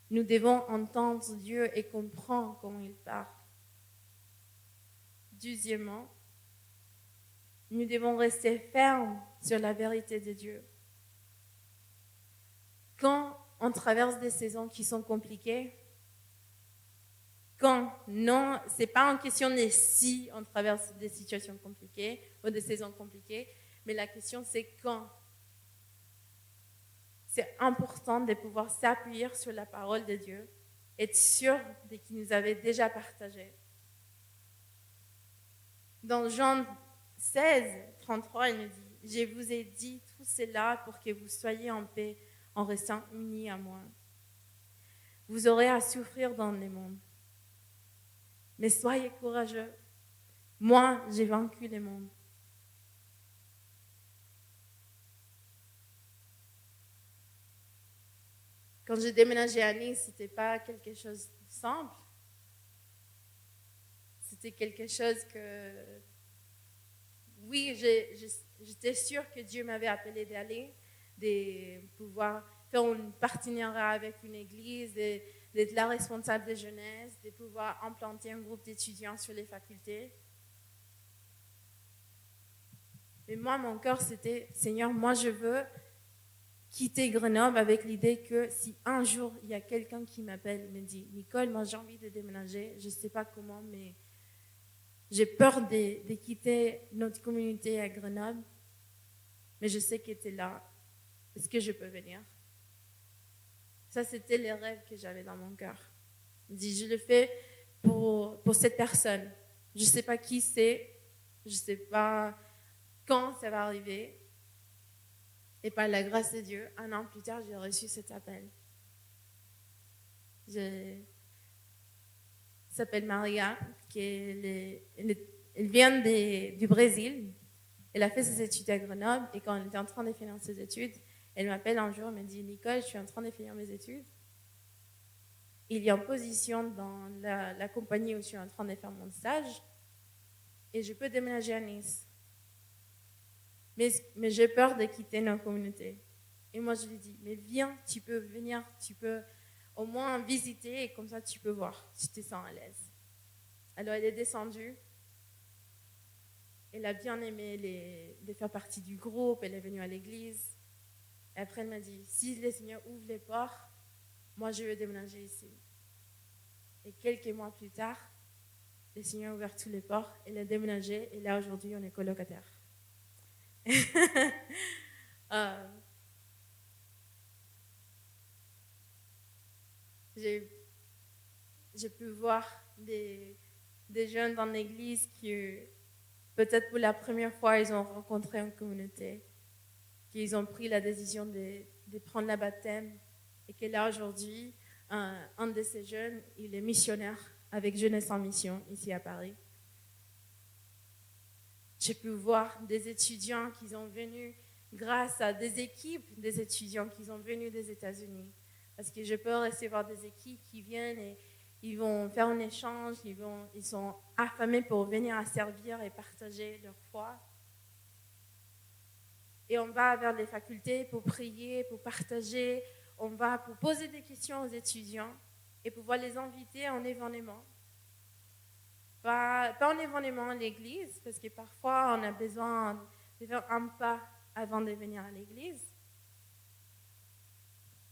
nous devons entendre Dieu et comprendre comment il parle. Deuxièmement, nous devons rester fermes sur la vérité de Dieu. Quand on traverse des saisons qui sont compliquées, non, ce n'est pas en question de si on traverse des situations compliquées ou des saisons compliquées, mais la question c'est quand. C'est important de pouvoir s'appuyer sur la parole de Dieu, être sûr de qu'il nous avait déjà partagé. Dans Jean 16, 33, il nous dit, je vous ai dit tout cela pour que vous soyez en paix en restant unis à moi. Vous aurez à souffrir dans le monde. Mais soyez courageux. Moi, j'ai vaincu le monde. Quand j'ai déménagé à Nice, ce n'était pas quelque chose de simple. C'était quelque chose que... Oui, j'étais sûre que Dieu m'avait appelé d'aller, de pouvoir faire un partenariat avec une église, d'être la responsable de jeunesse, de pouvoir implanter un groupe d'étudiants sur les facultés. Mais moi, mon cœur, c'était, Seigneur, moi, je veux quitter Grenoble avec l'idée que si un jour, il y a quelqu'un qui m'appelle, me dit, Nicole, moi, j'ai envie de déménager, je ne sais pas comment, mais j'ai peur de quitter notre communauté à Grenoble, mais je sais que tu es là. Est-ce que je peux venir? Ça, c'était les rêves que j'avais dans mon cœur. Je me dis, je le fais pour cette personne. Je ne sais pas qui c'est, je ne sais pas quand ça va arriver. Et par la grâce de Dieu, 1 an plus tard, j'ai reçu cet appel. Elle s'appelle Maria, elle vient du Brésil. Elle a fait ses études à Grenoble et quand elle était en train de finir ses études, elle m'appelle un jour et me dit, Nicole, je suis en train de finir mes études. Il y a une position dans la compagnie où je suis en train de faire mon stage et je peux déménager à Nice. Mais j'ai peur de quitter notre communauté. Et moi, je lui dis, mais viens, tu peux venir, tu peux au moins visiter et comme ça, tu peux voir si tu te sens à l'aise. Alors elle est descendue. Elle a bien aimé de faire partie du groupe. Elle est venue à l'église. Et après, elle m'a dit, si le Seigneur ouvre les portes, moi, je veux déménager ici. Et quelques mois plus tard, le Seigneur a ouvert tous les portes. Elle a déménagé. Et là, aujourd'hui, on est colocataires. J'ai pu voir des jeunes dans l'église qui, peut-être pour la première fois, ils ont rencontré une communauté, qu'ils ont pris la décision de prendre le baptême, et que là, aujourd'hui, un de ces jeunes, il est missionnaire avec Jeunesse en Mission, ici à Paris. J'ai pu voir des étudiants qui sont venus grâce à des équipes des étudiants qui sont venus des États-Unis. Parce que je peux recevoir des équipes qui viennent et ils vont faire un échange, ils sont affamés pour venir à servir et partager leur foi. Et on va vers les facultés pour prier, pour partager, on va pour poser des questions aux étudiants et pouvoir les inviter en événement. Pas en événement à l'église, parce que parfois on a besoin de faire un pas avant de venir à l'église.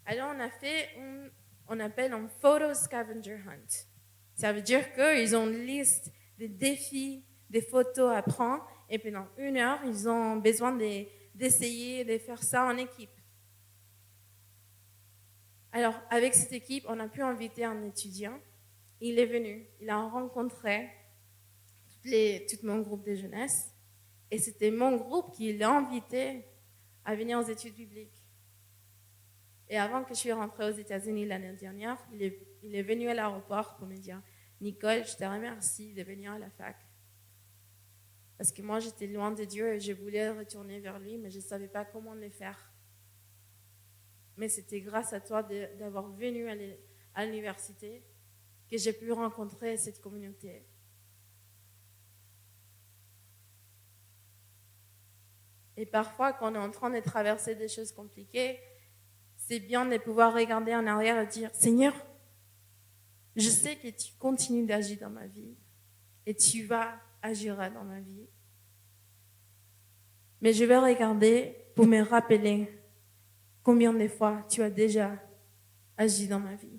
Alors on a fait on appelle un photo scavenger hunt. Ça veut dire qu'ils ont une liste de défis, des photos à prendre, et pendant 1 heure, ils ont besoin d'essayer de faire ça en équipe. Alors, avec cette équipe, on a pu inviter un étudiant. Il est venu, il a rencontré tout mon groupe de jeunesse, et c'était mon groupe qui l'a invité à venir aux études bibliques. Et avant que je suis rentrée aux États-Unis l'année dernière, il est venu à l'aéroport pour me dire « Nicole, je te remercie de venir à la fac. » Parce que moi, j'étais loin de Dieu et je voulais retourner vers lui, mais je ne savais pas comment le faire. Mais c'était grâce à toi d'avoir venu à l'université que j'ai pu rencontrer cette communauté. Et parfois, quand on est en train de traverser des choses compliquées, c'est bien de pouvoir regarder en arrière et dire « Seigneur, je sais que tu continues d'agir dans ma vie et tu vas agir dans ma vie. Mais je vais regarder pour me rappeler combien de fois tu as déjà agi dans ma vie. »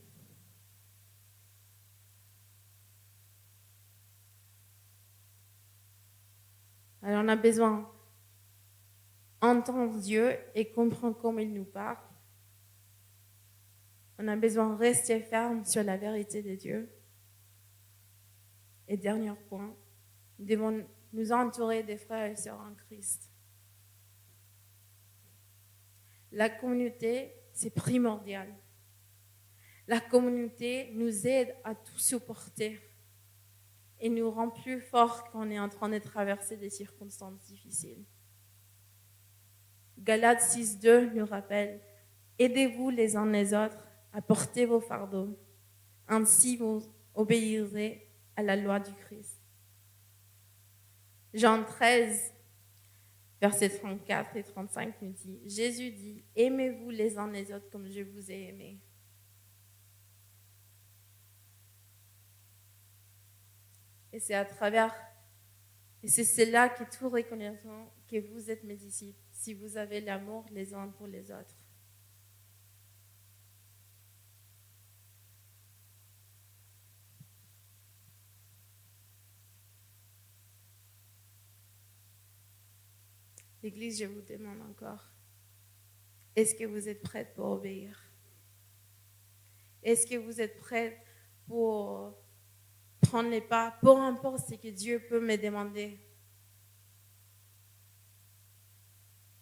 Alors on a besoin d'entendre Dieu et comprendre comment il nous parle. On a besoin de rester ferme sur la vérité de Dieu. Et dernier point, nous devons nous entourer des frères et sœurs en Christ. La communauté, c'est primordial. La communauté nous aide à tout supporter et nous rend plus forts quand on est en train de traverser des circonstances difficiles. Galates 6.2 nous rappelle « Aidez-vous les uns les autres à porter vos fardeaux. Ainsi vous obéirez à la loi du Christ. » Jean 13, versets 34 et 35 nous dit « Jésus dit, aimez-vous les uns les autres comme je vous ai aimé. » Et c'est à travers, et c'est cela que tout reconnaissant que vous êtes mes disciples, si vous avez l'amour les uns pour les autres. L'Église, je vous demande encore, est-ce que vous êtes prête pour obéir? Est-ce que vous êtes prête pour prendre les pas, peu importe ce que Dieu peut me demander?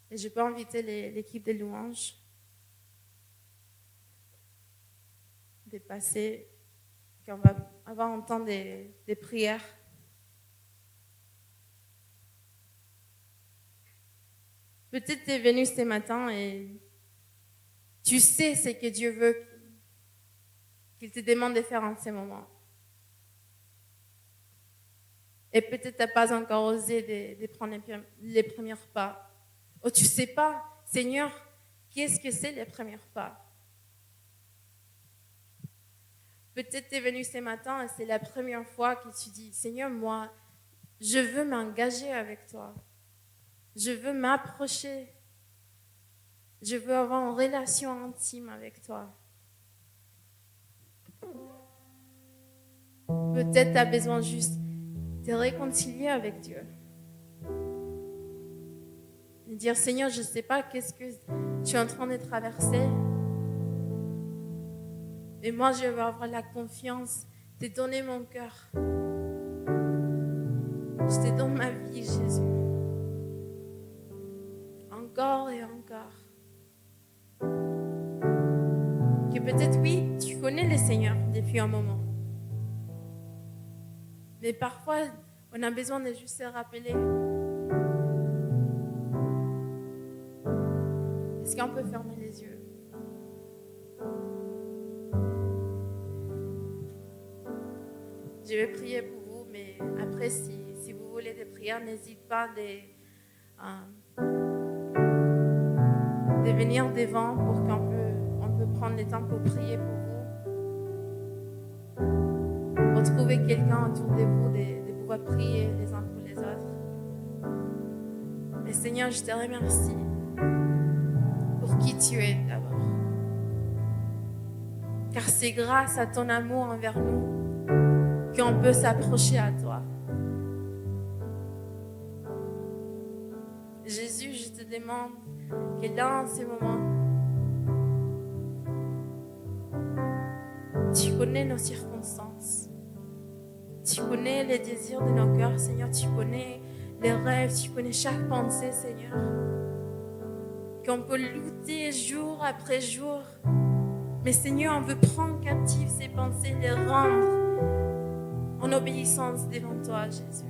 Et je peux inviter l'équipe de louanges de passer, qu'on va avoir un temps des prières. Peut-être tu es venu ce matin et tu sais ce que Dieu veut qu'il te demande de faire en ce moment. Et peut-être tu n'as pas encore osé de prendre les premiers pas. Ou tu ne sais pas, Seigneur, qu'est-ce que c'est les premiers pas? Peut-être tu es venu ce matin et c'est la première fois que tu dis, Seigneur, moi, je veux m'engager avec toi. Je veux m'approcher. Je veux avoir une relation intime avec toi. Peut-être tu as besoin juste de te réconcilier avec Dieu. De dire, Seigneur, je ne sais pas qu'est-ce que tu es en train de traverser. Mais moi, je veux avoir la confiance de donner mon cœur. Je te donne ma vie, Jésus. Encore et encore. Que peut-être, oui, tu connais le Seigneur depuis un moment. Mais parfois, on a besoin de juste se rappeler. Est-ce qu'on peut fermer les yeux? Je vais prier pour vous, mais après, si vous voulez des prières, n'hésitez pas de venir devant pour qu'on peut prendre le temps pour prier pour vous. Retrouver quelqu'un autour de vous, de pouvoir prier les uns pour les autres. Mais Seigneur, je te remercie pour qui tu es d'abord. Car c'est grâce à ton amour envers nous qu'on peut s'approcher à toi. Jésus, je te demande que dans ces moments, tu connais nos circonstances. Tu connais les désirs de nos cœurs, Seigneur. Tu connais les rêves, tu connais chaque pensée, Seigneur. Qu'on peut lutter jour après jour. Mais Seigneur, on veut prendre captive ces pensées, les rendre en obéissance devant toi, Jésus.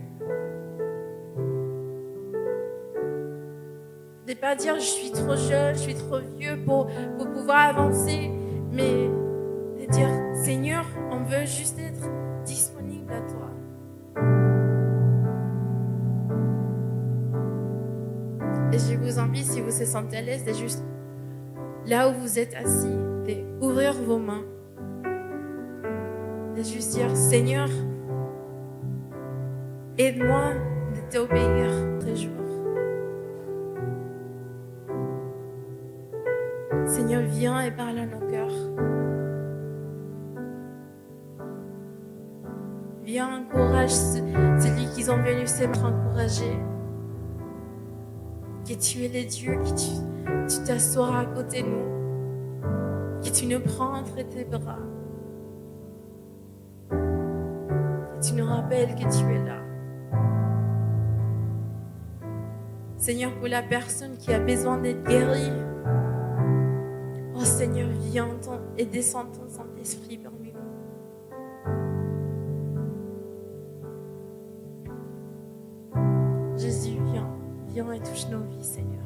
De ne pas dire je suis trop jeune, je suis trop vieux pour pouvoir avancer, mais de dire Seigneur, on veut juste être disponible à toi. Et je vous invite, si vous vous sentez à l'aise, de juste là où vous êtes assis, d'ouvrir vos mains, de juste dire Seigneur, aide-moi de t'obéir tous jours. Seigneur, viens et parle à nos cœurs. Viens, encourage celui qui sont venus s'être encouragé. Que tu es le Dieu, que tu t'assoiras à côté de nous. Que tu nous prends entre tes bras. Que tu nous rappelles que tu es là. Seigneur, pour la personne qui a besoin d'être guérie, oh Seigneur, viens et descends ton Saint-Esprit parmi nous. Jésus, viens et touche nos vies, Seigneur.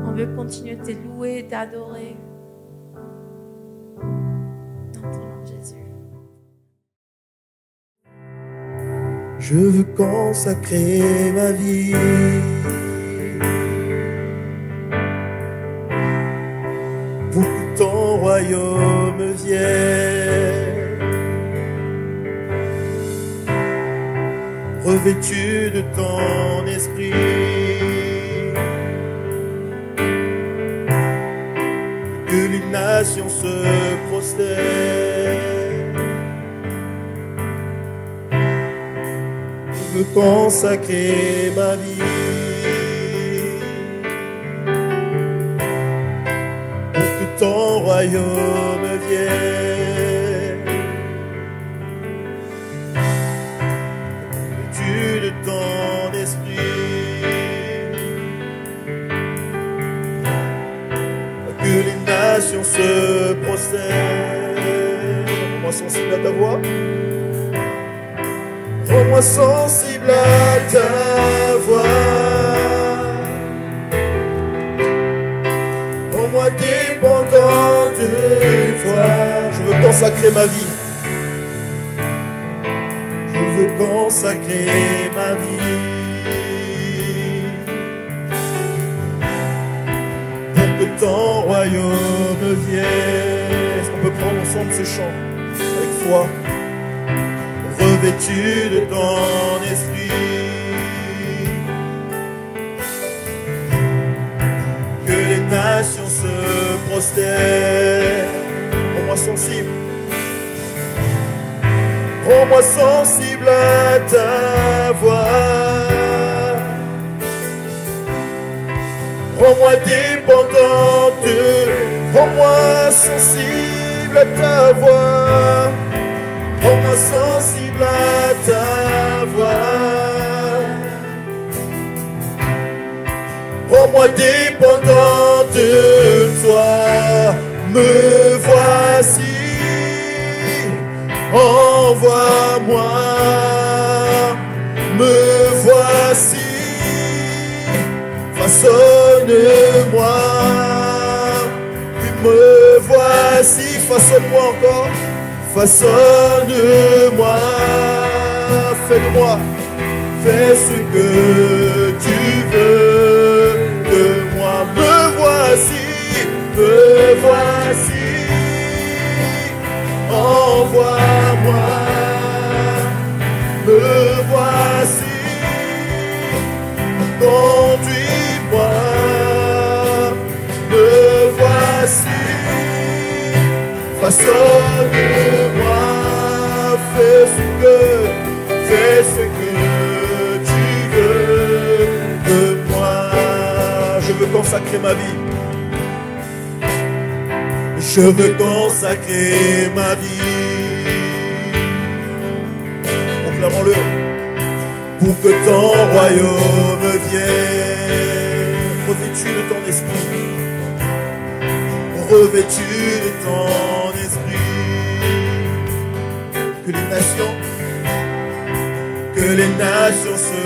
On veut continuer de te louer, t'adorer. Dans ton nom, Jésus. Je veux consacrer ma vie pour que ton royaume vienne, revêtu de ton esprit, que les nations se prosternent. Je veux consacrer ma vie pour que ton royaume vienne, revêtu de ton esprit, que les nations se prosternent. Rends-moi sensible à ta voix. Rends-moi sensible à ta voix. Rends-moi dépendant de toi. Je veux consacrer ma vie. Je veux consacrer ma vie pour que ton royaume vienne. Est-ce qu'on peut prendre ensemble ces chants? toi, revêtu de ton esprit. Que les nations se prosternent. Rends-moi sensible. Rends-moi sensible à ta voix. Rends-moi dépendante. Rends-moi sensible à ta voix. Rends-moi sensible à ta voix. Rends-moi dépendant de toi. Me voici. Envoie-moi. Me voici. Façonne-moi. Puis me voici. Façonne-moi encore. Façonne-moi, fais-le-moi, fais ce que tu veux de moi. Me voici, envoie-moi, me voici, conduis-moi, me voici. Façonne-moi, fais ce que tu veux de moi. Je veux consacrer ma vie. Je veux consacrer ma vie. Proclamons-le. Pour que ton royaume vienne, revêtu de ton esprit. Revêtu de ton esprit, que les nations se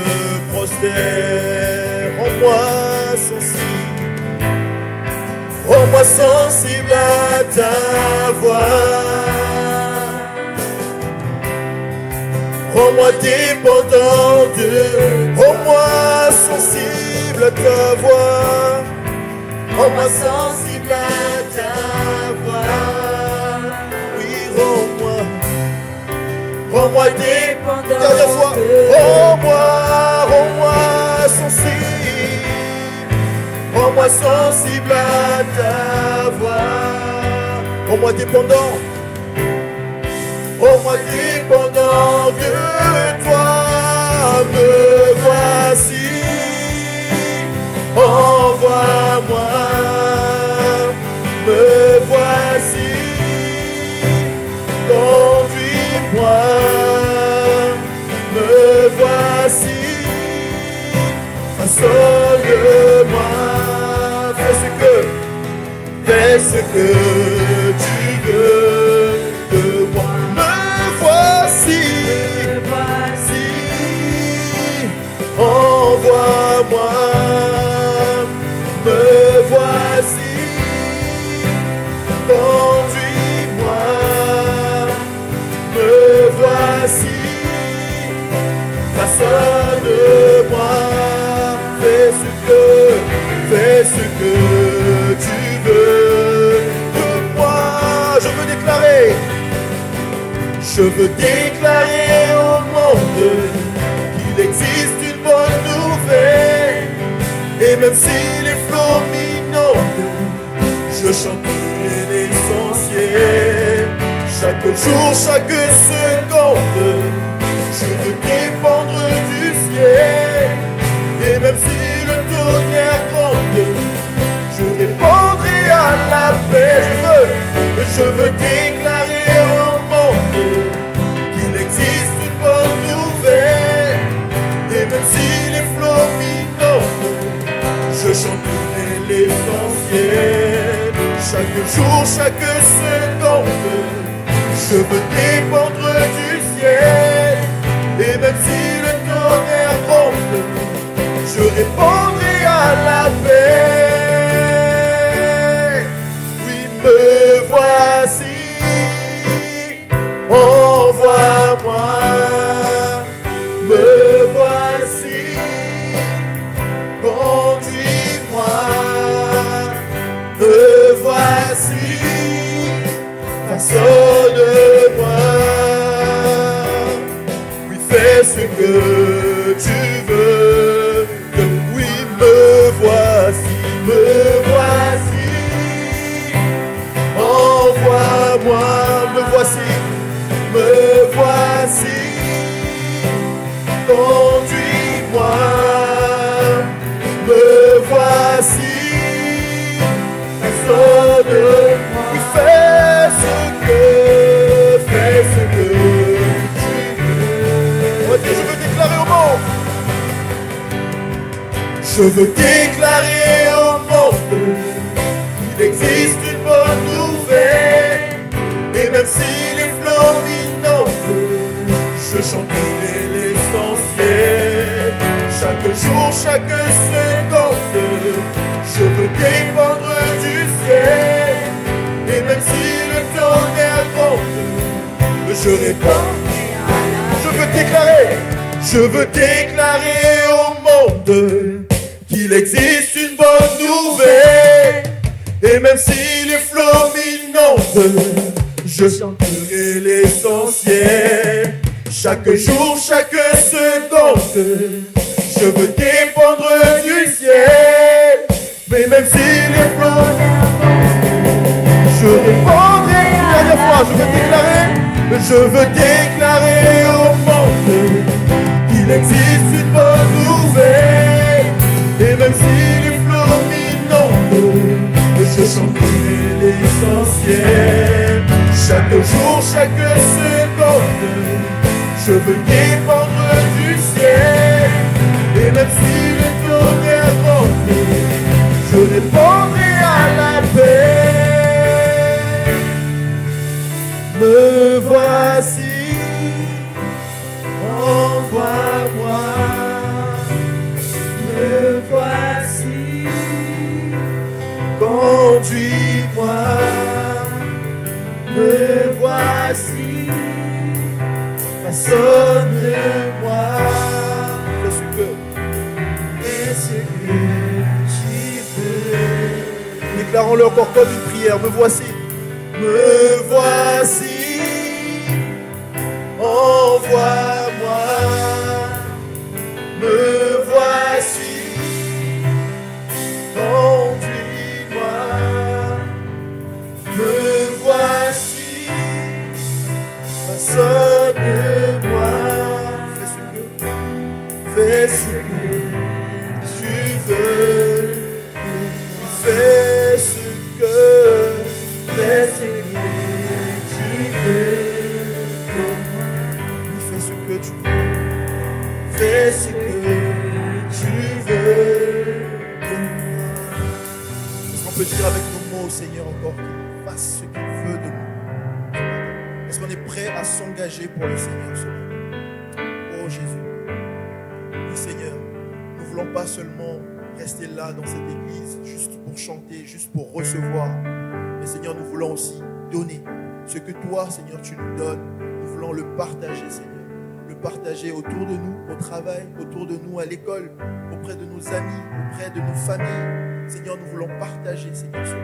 prosternent. Rends-moi sensible à ta voix. Rends-moi dépendant rends-moi sensible à ta voix. Rends-moi sensible à ta voix. Oui, rends-moi dépendant. Dernière fois. Rends-moi sensible. Rends-moi sensible à ta voix. Rends-moi dépendant. Rends-moi dépendant de toi. Me voici. Envoie-moi, me voici, conduis-moi, me voici, façonne-moi, fais ce que tu veux de moi. Me voici, envoie-moi. Me voici, conduis-moi, me voici, façonne-moi, fais ce que tu veux de moi. Je veux déclarer au monde qu'il existe une bonne nouvelle. Et même si les flots m'inondent, je chanterai l'essentiel. Chaque jour, chaque seconde, je veux dépendre du ciel. Et même si le tonnerre gronde, je répondrai à l'appel. Je veux déclarer au monde qu'il existe une bonne nouvelle. Et même si les flots m'inondent, je chanterai l'essentiel. Chaque jour, chaque seconde, je veux dépendre du ciel. Et même si le tonnerre gronde, je répondrai à l'appel. Oui, me voici, envoie-moi. Me voici, conduis-moi. Me voici, façonne-moi. que tu veux. Oui, me voici, me voici. Envoie-moi, me voici, me voici. Conduis-moi, me voici. Sonne-moi, oui, fais ce que tu veux. On va dire, je veux déclarer au monde. Je veux déclarer au monde qu'il existe une bonne nouvelle. Et même si les flots m'inondent, je chanterai l'essentiel. Chaque jour, chaque seconde, je veux dépendre du ciel. Et même si le tonnerre gronde, je réponds. Je veux déclarer au monde qu'il existe une bonne nouvelle. Et même si les flots m'inondent, je chanterai l'essentiel. Chaque jour, chaque seconde, je veux dépendre du ciel. Mais même si les flots je répondrai une dernière fois, je veux déclarer au monde qu'il existe une bonne nouvelle. Et même si les flots m'inondent, je chanterai l'essentiel. Chaque jour, chaque seconde, je veux dépendre du ciel. Et même si le tonnerre gronde, je répondrai à la paix. Me voici, envoie-moi. Me voici, conduis-moi. Me voici, façonne-moi. Fais ce que tu veux. Déclarons-le encore comme une prière. Me voici. Me voici, envoie-moi. Me voici, conduis-moi. Me voici, façonne-moi. Fais ce que tu veux. Fais ce que tu veux pour moi. Fais ce que tu veux. Fais ce que tu veux pour moi. Est-ce qu'on peut dire avec nos mots au Seigneur encore qu'il fasse ce qu'il veut de nous? Est-ce qu'on est prêt à s'engager pour le Seigneur ce matin? Oh Jésus. Oui Seigneur, nous ne voulons pas seulement rester là dans cette église juste pour chanter, juste pour recevoir. Mais Seigneur, nous voulons aussi donner ce que toi, Seigneur, tu nous donnes. Nous voulons le partager, Seigneur. Le partager autour de nous, au travail, autour de nous, à l'école, auprès de nos amis, auprès de nos familles. Seigneur, nous voulons partager, Seigneur, cela.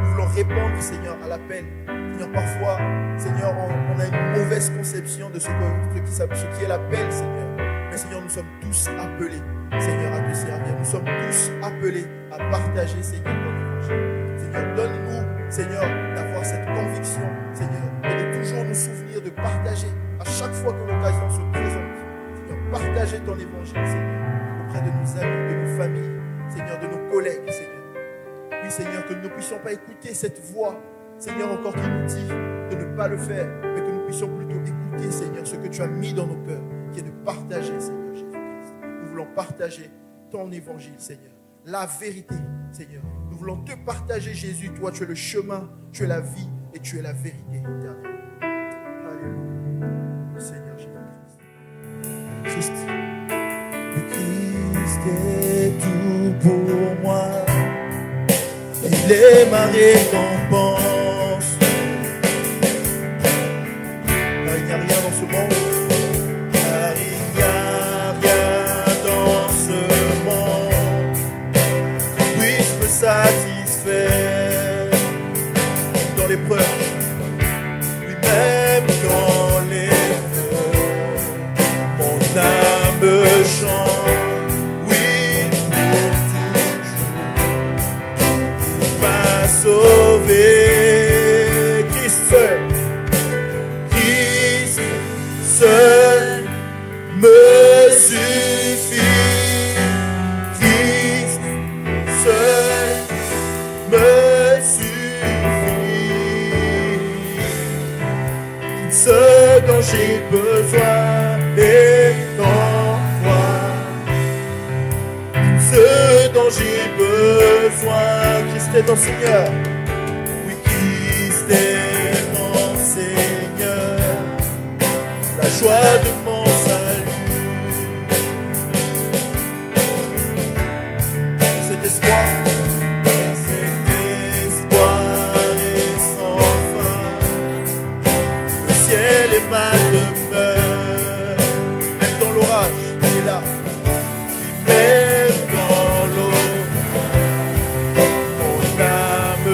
Nous voulons répondre, Seigneur, à l'appel. Seigneur, parfois, Seigneur, on a une mauvaise conception de ce qui est l'appel, Seigneur. Mais Seigneur, nous sommes tous appelés, Seigneur, à te servir. Nous sommes tous appelés à partager, Seigneur, ton évangile. Seigneur, donne-nous, Seigneur, d'avoir cette conviction, Seigneur, et de toujours nous souvenir de partager à chaque fois que l'occasion se présente. Seigneur, partager ton évangile, Seigneur, auprès de nos amis, de nos familles, Seigneur, de nos collègues, Seigneur. Oui, Seigneur, que nous ne puissions pas écouter cette voix, Seigneur, encore qui nous dit de ne pas le faire, mais que nous puissions plutôt écouter, Seigneur, ce que tu as mis dans nos cœurs, qui est de partager, Seigneur Jésus-Christ. Nous voulons partager ton évangile, Seigneur, la vérité, Seigneur. Nous voulons te partager, Jésus. Toi, tu es le chemin, tu es la vie et tu es la vérité éternelle. Alléluia. Seigneur Jésus-Christ. Juste. Le Christ est tout pour moi. Il est ma récompense. Car il n'y a rien dans ce monde. Car il n'y a rien dans ce monde qui puisse me satisfaire dans l'épreuve. Lui-même dans l'épreuve, mon âme ce dont j'ai besoin est en toi. Ce dont j'ai besoin, Christ est ton Seigneur. Oui, Christ est mon Seigneur, la joie de mon salut. Cet espoir est sans fin. Le ciel est ma demeure, même dans l'orage, il est là. Même dans l'eau, mon âme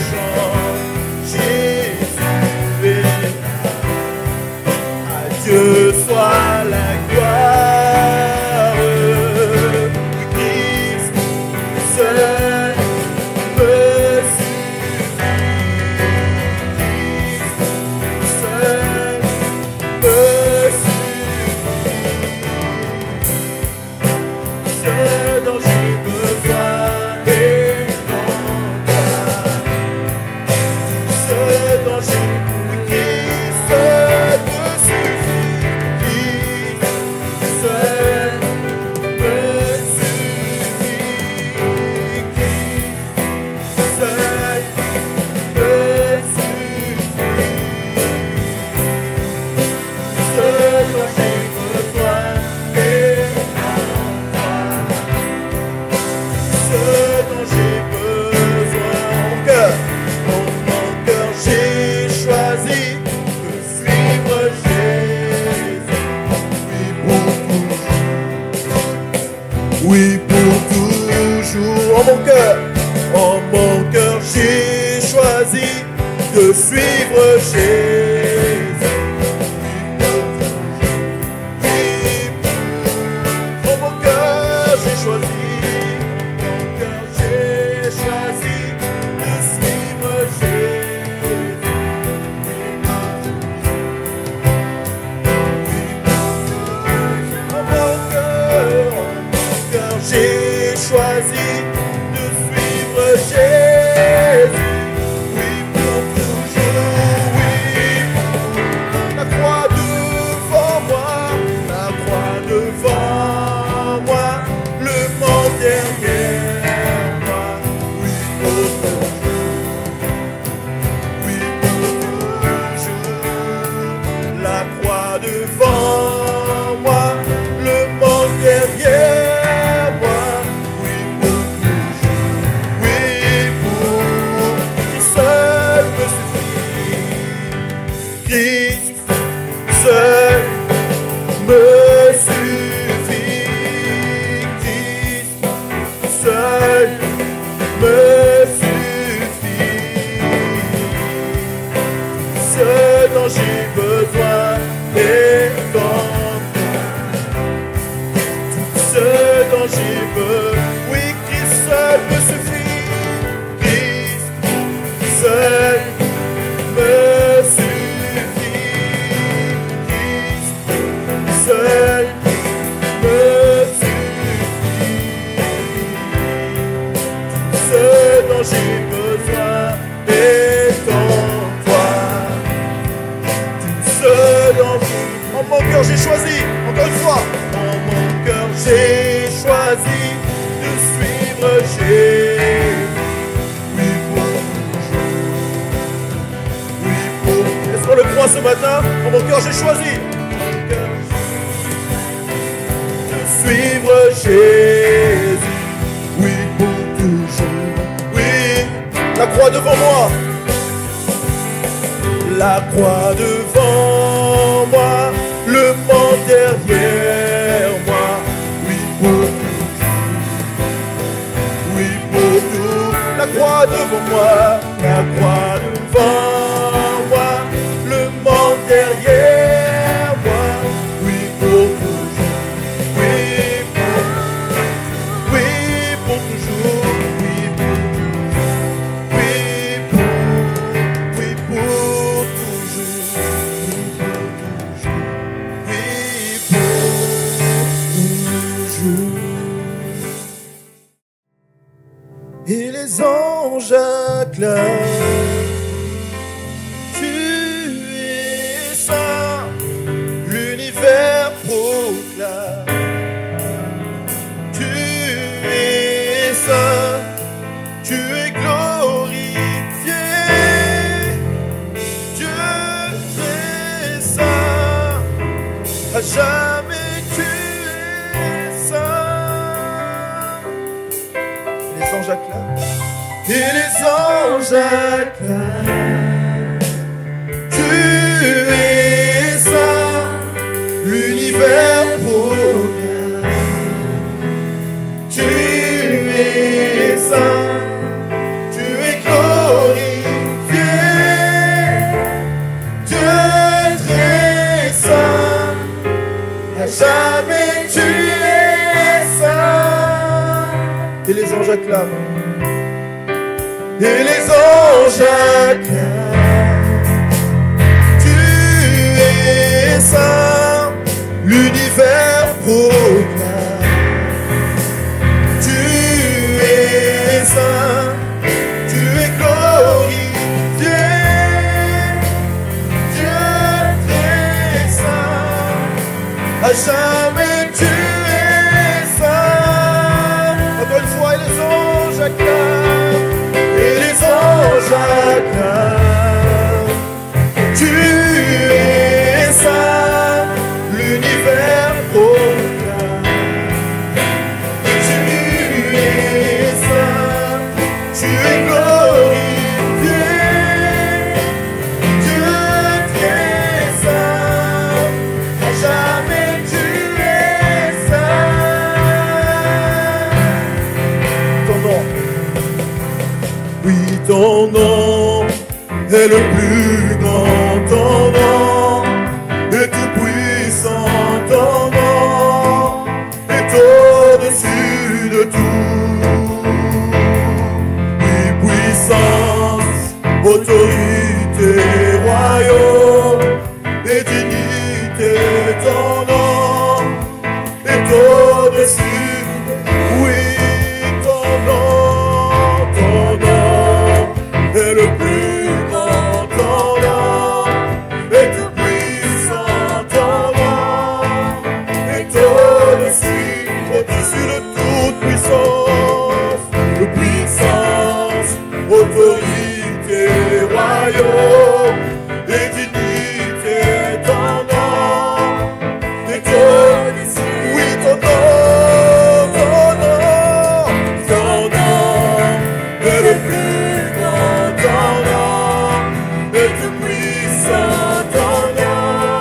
chante, Jésus est là. À Dieu soit la gloire. Christ seul me suffit. Christ seul me suffit. Ce dont j'ai besoin est en toi. Ce dont j'ai besoin, Christ seul me suffit. Christ seul me suffit. Christ seul me suffit. Ce dont j'ai besoin est en toi. Ce dont j'ai besoin, mon cœur, j'ai choisi de suivre Jésus. Oui, pour toujours, en mon cœur, j'ai choisi de suivre Jésus. Oui, pour mon cœur, j'ai choisi. J'ai choisi de suivre Jésus. En mon cœur, j'ai choisi de suivre Jésus. Oui, pour toujours, oui, la croix devant moi, la croix devant moi, le monde derrière moi. Oui, pour toujours, oui, pour toujours, la croix devant moi, le monde derrière moi. Oui, pour toujours, oui, pour Christ seul me suffit. Christ seul me suffit. Christ seul me suffit. Ce dont j'ai besoin est en toi. Tout ce dont j'ai besoin, oui, Christ seul me suffit. Christ seul me suffit. Christ seul me suffit. Ce dont j'ai besoin est en toi. Tout ce dont en mon cœur j'ai choisi, encore une fois, en mon cœur j'ai choisi de suivre Jésus. Oui, pour toujours. Oui, pour. Est-ce qu'on le croit ce matin? En mon cœur j'ai choisi de suivre Jésus. Oui, pour toujours. Oui, la croix devant moi. La croix devant moi, le monde derrière moi. Oui, pour toujours. Oui, pour tout. La croix devant moi, la croix devant moi, le monde derrière moi. Oui, pour toujours. Oui, pour toujours. Oui, pour toujours. Oui, pour, oui, pour toujours. Oui, pour toujours. Et les anges acclament. Tu es saint. anges acclament. Tu es saint, l'univers proclame. Tu es saint, tu es glorifié. Dieu très saint, à jamais tu es saint. Et les anges acclament. Et les anges acclament. Tu es saint, l'univers proclame. Tu es saint, tu es glorifié. Dieu très saint, à jamais tu es saint. Encore une fois, et les anges acclament. Et les anges acclament. Tu es saint, l'univers proclame. Tu es saint, tu es glorifié. Dieu très saint, à jamais tu es saint. Ton nom. Oui, ton nom est le plus grand, ton nom est tout puissant, ton nom est au-dessus de tout. Oui, puissance, autorité, royaume et dignité, ton nom est au-dessus. Oui, ton nom est le plus grand, ton nom est tout puissant, ton nom est au-dessus de toute puissance, de puissance, autorité, royaume et dignité, ton nom est au-dessus. Oui, ton nom est le plus grand, ton nom est tout puissant, ton nom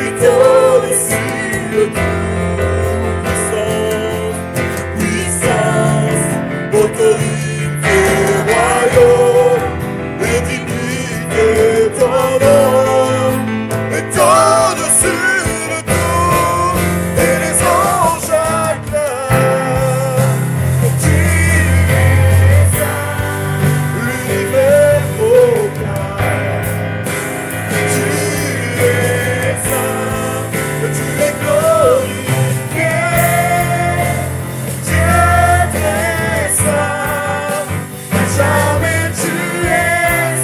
est au-dessus de toute puissance, autorité, royaume et dignité, ton nom est au-dessus de tout. Et les anges acclament. Tu es saint, l'univers proclame. Tu es saint, tu es glorifié. Dieu très saint, à jamais tu es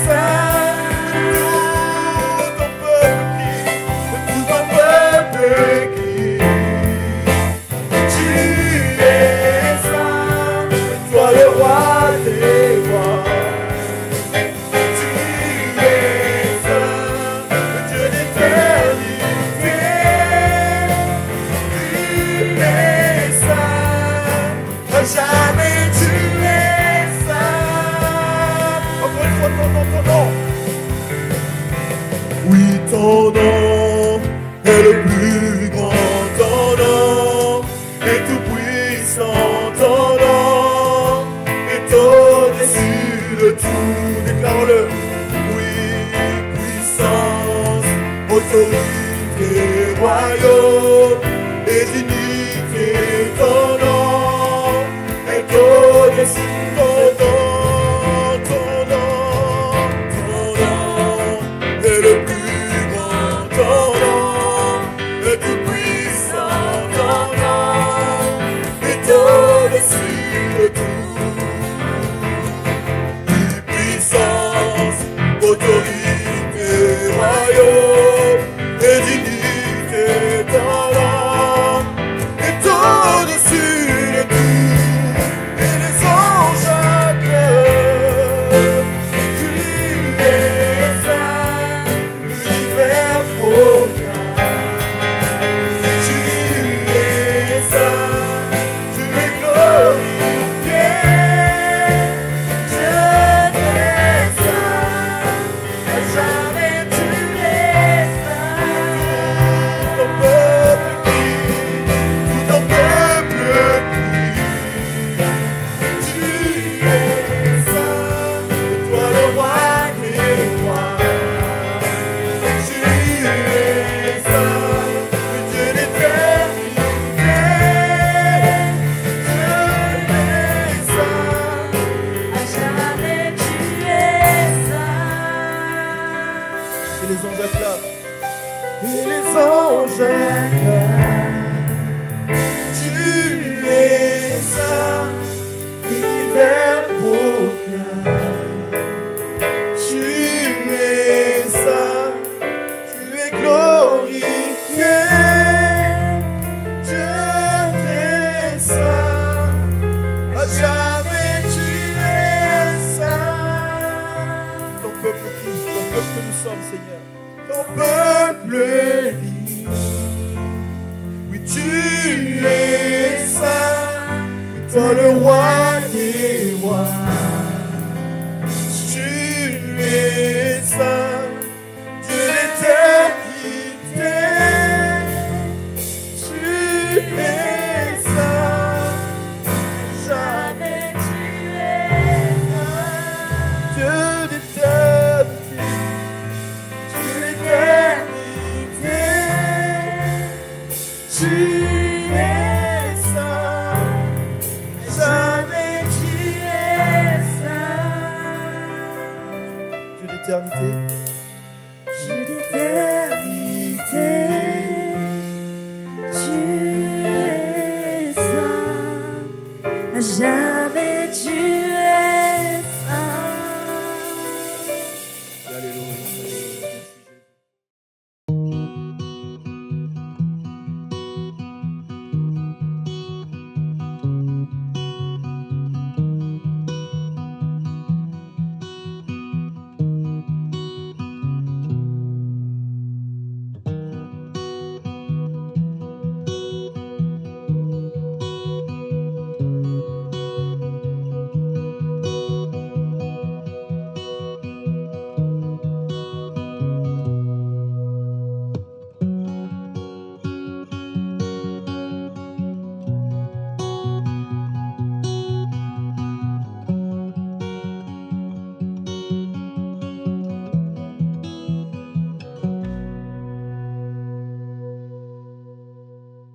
saint. Tout ton peuple crie, tu es saint, toi le roi des rois. Tu es saint, le Dieu d'éternité. Tu es saint, à jamais tu es saint. Encore une fois, ton nom. Oui, ton nom est le plus grand, ton nom est tout puissant, ton nom est au-dessus de tout. Déclare-le. Oui, puissance, autorité, royaume et dignité, ton nom est au-dessus. Ton nom est le plus grand, ton nom est tout puissant, ton nom est au-dessus de tout. Puissance, autorité, royaume et dignité, ton nom est au-dessus de tout. Et les anges Et les anges acclament. Et les anges acclament. Tu es saint, l'univers proclame. Tu es saint, tu es glorifié. Dieu est saint, à jamais tu es saint. Ton peuple crie, ton peuple nous sommes, Seigneur. Ton peuple vit. Oui, tu es saint, toi le roi des rois. Tu es saint, Dieu d'éternité. Tu es saint, jamais tu es saint. Dieu d'éternité. Tu es saint, jamais tu es saint. Dieu d'éternité, Dieu d'éternité, tu es saint, jamais.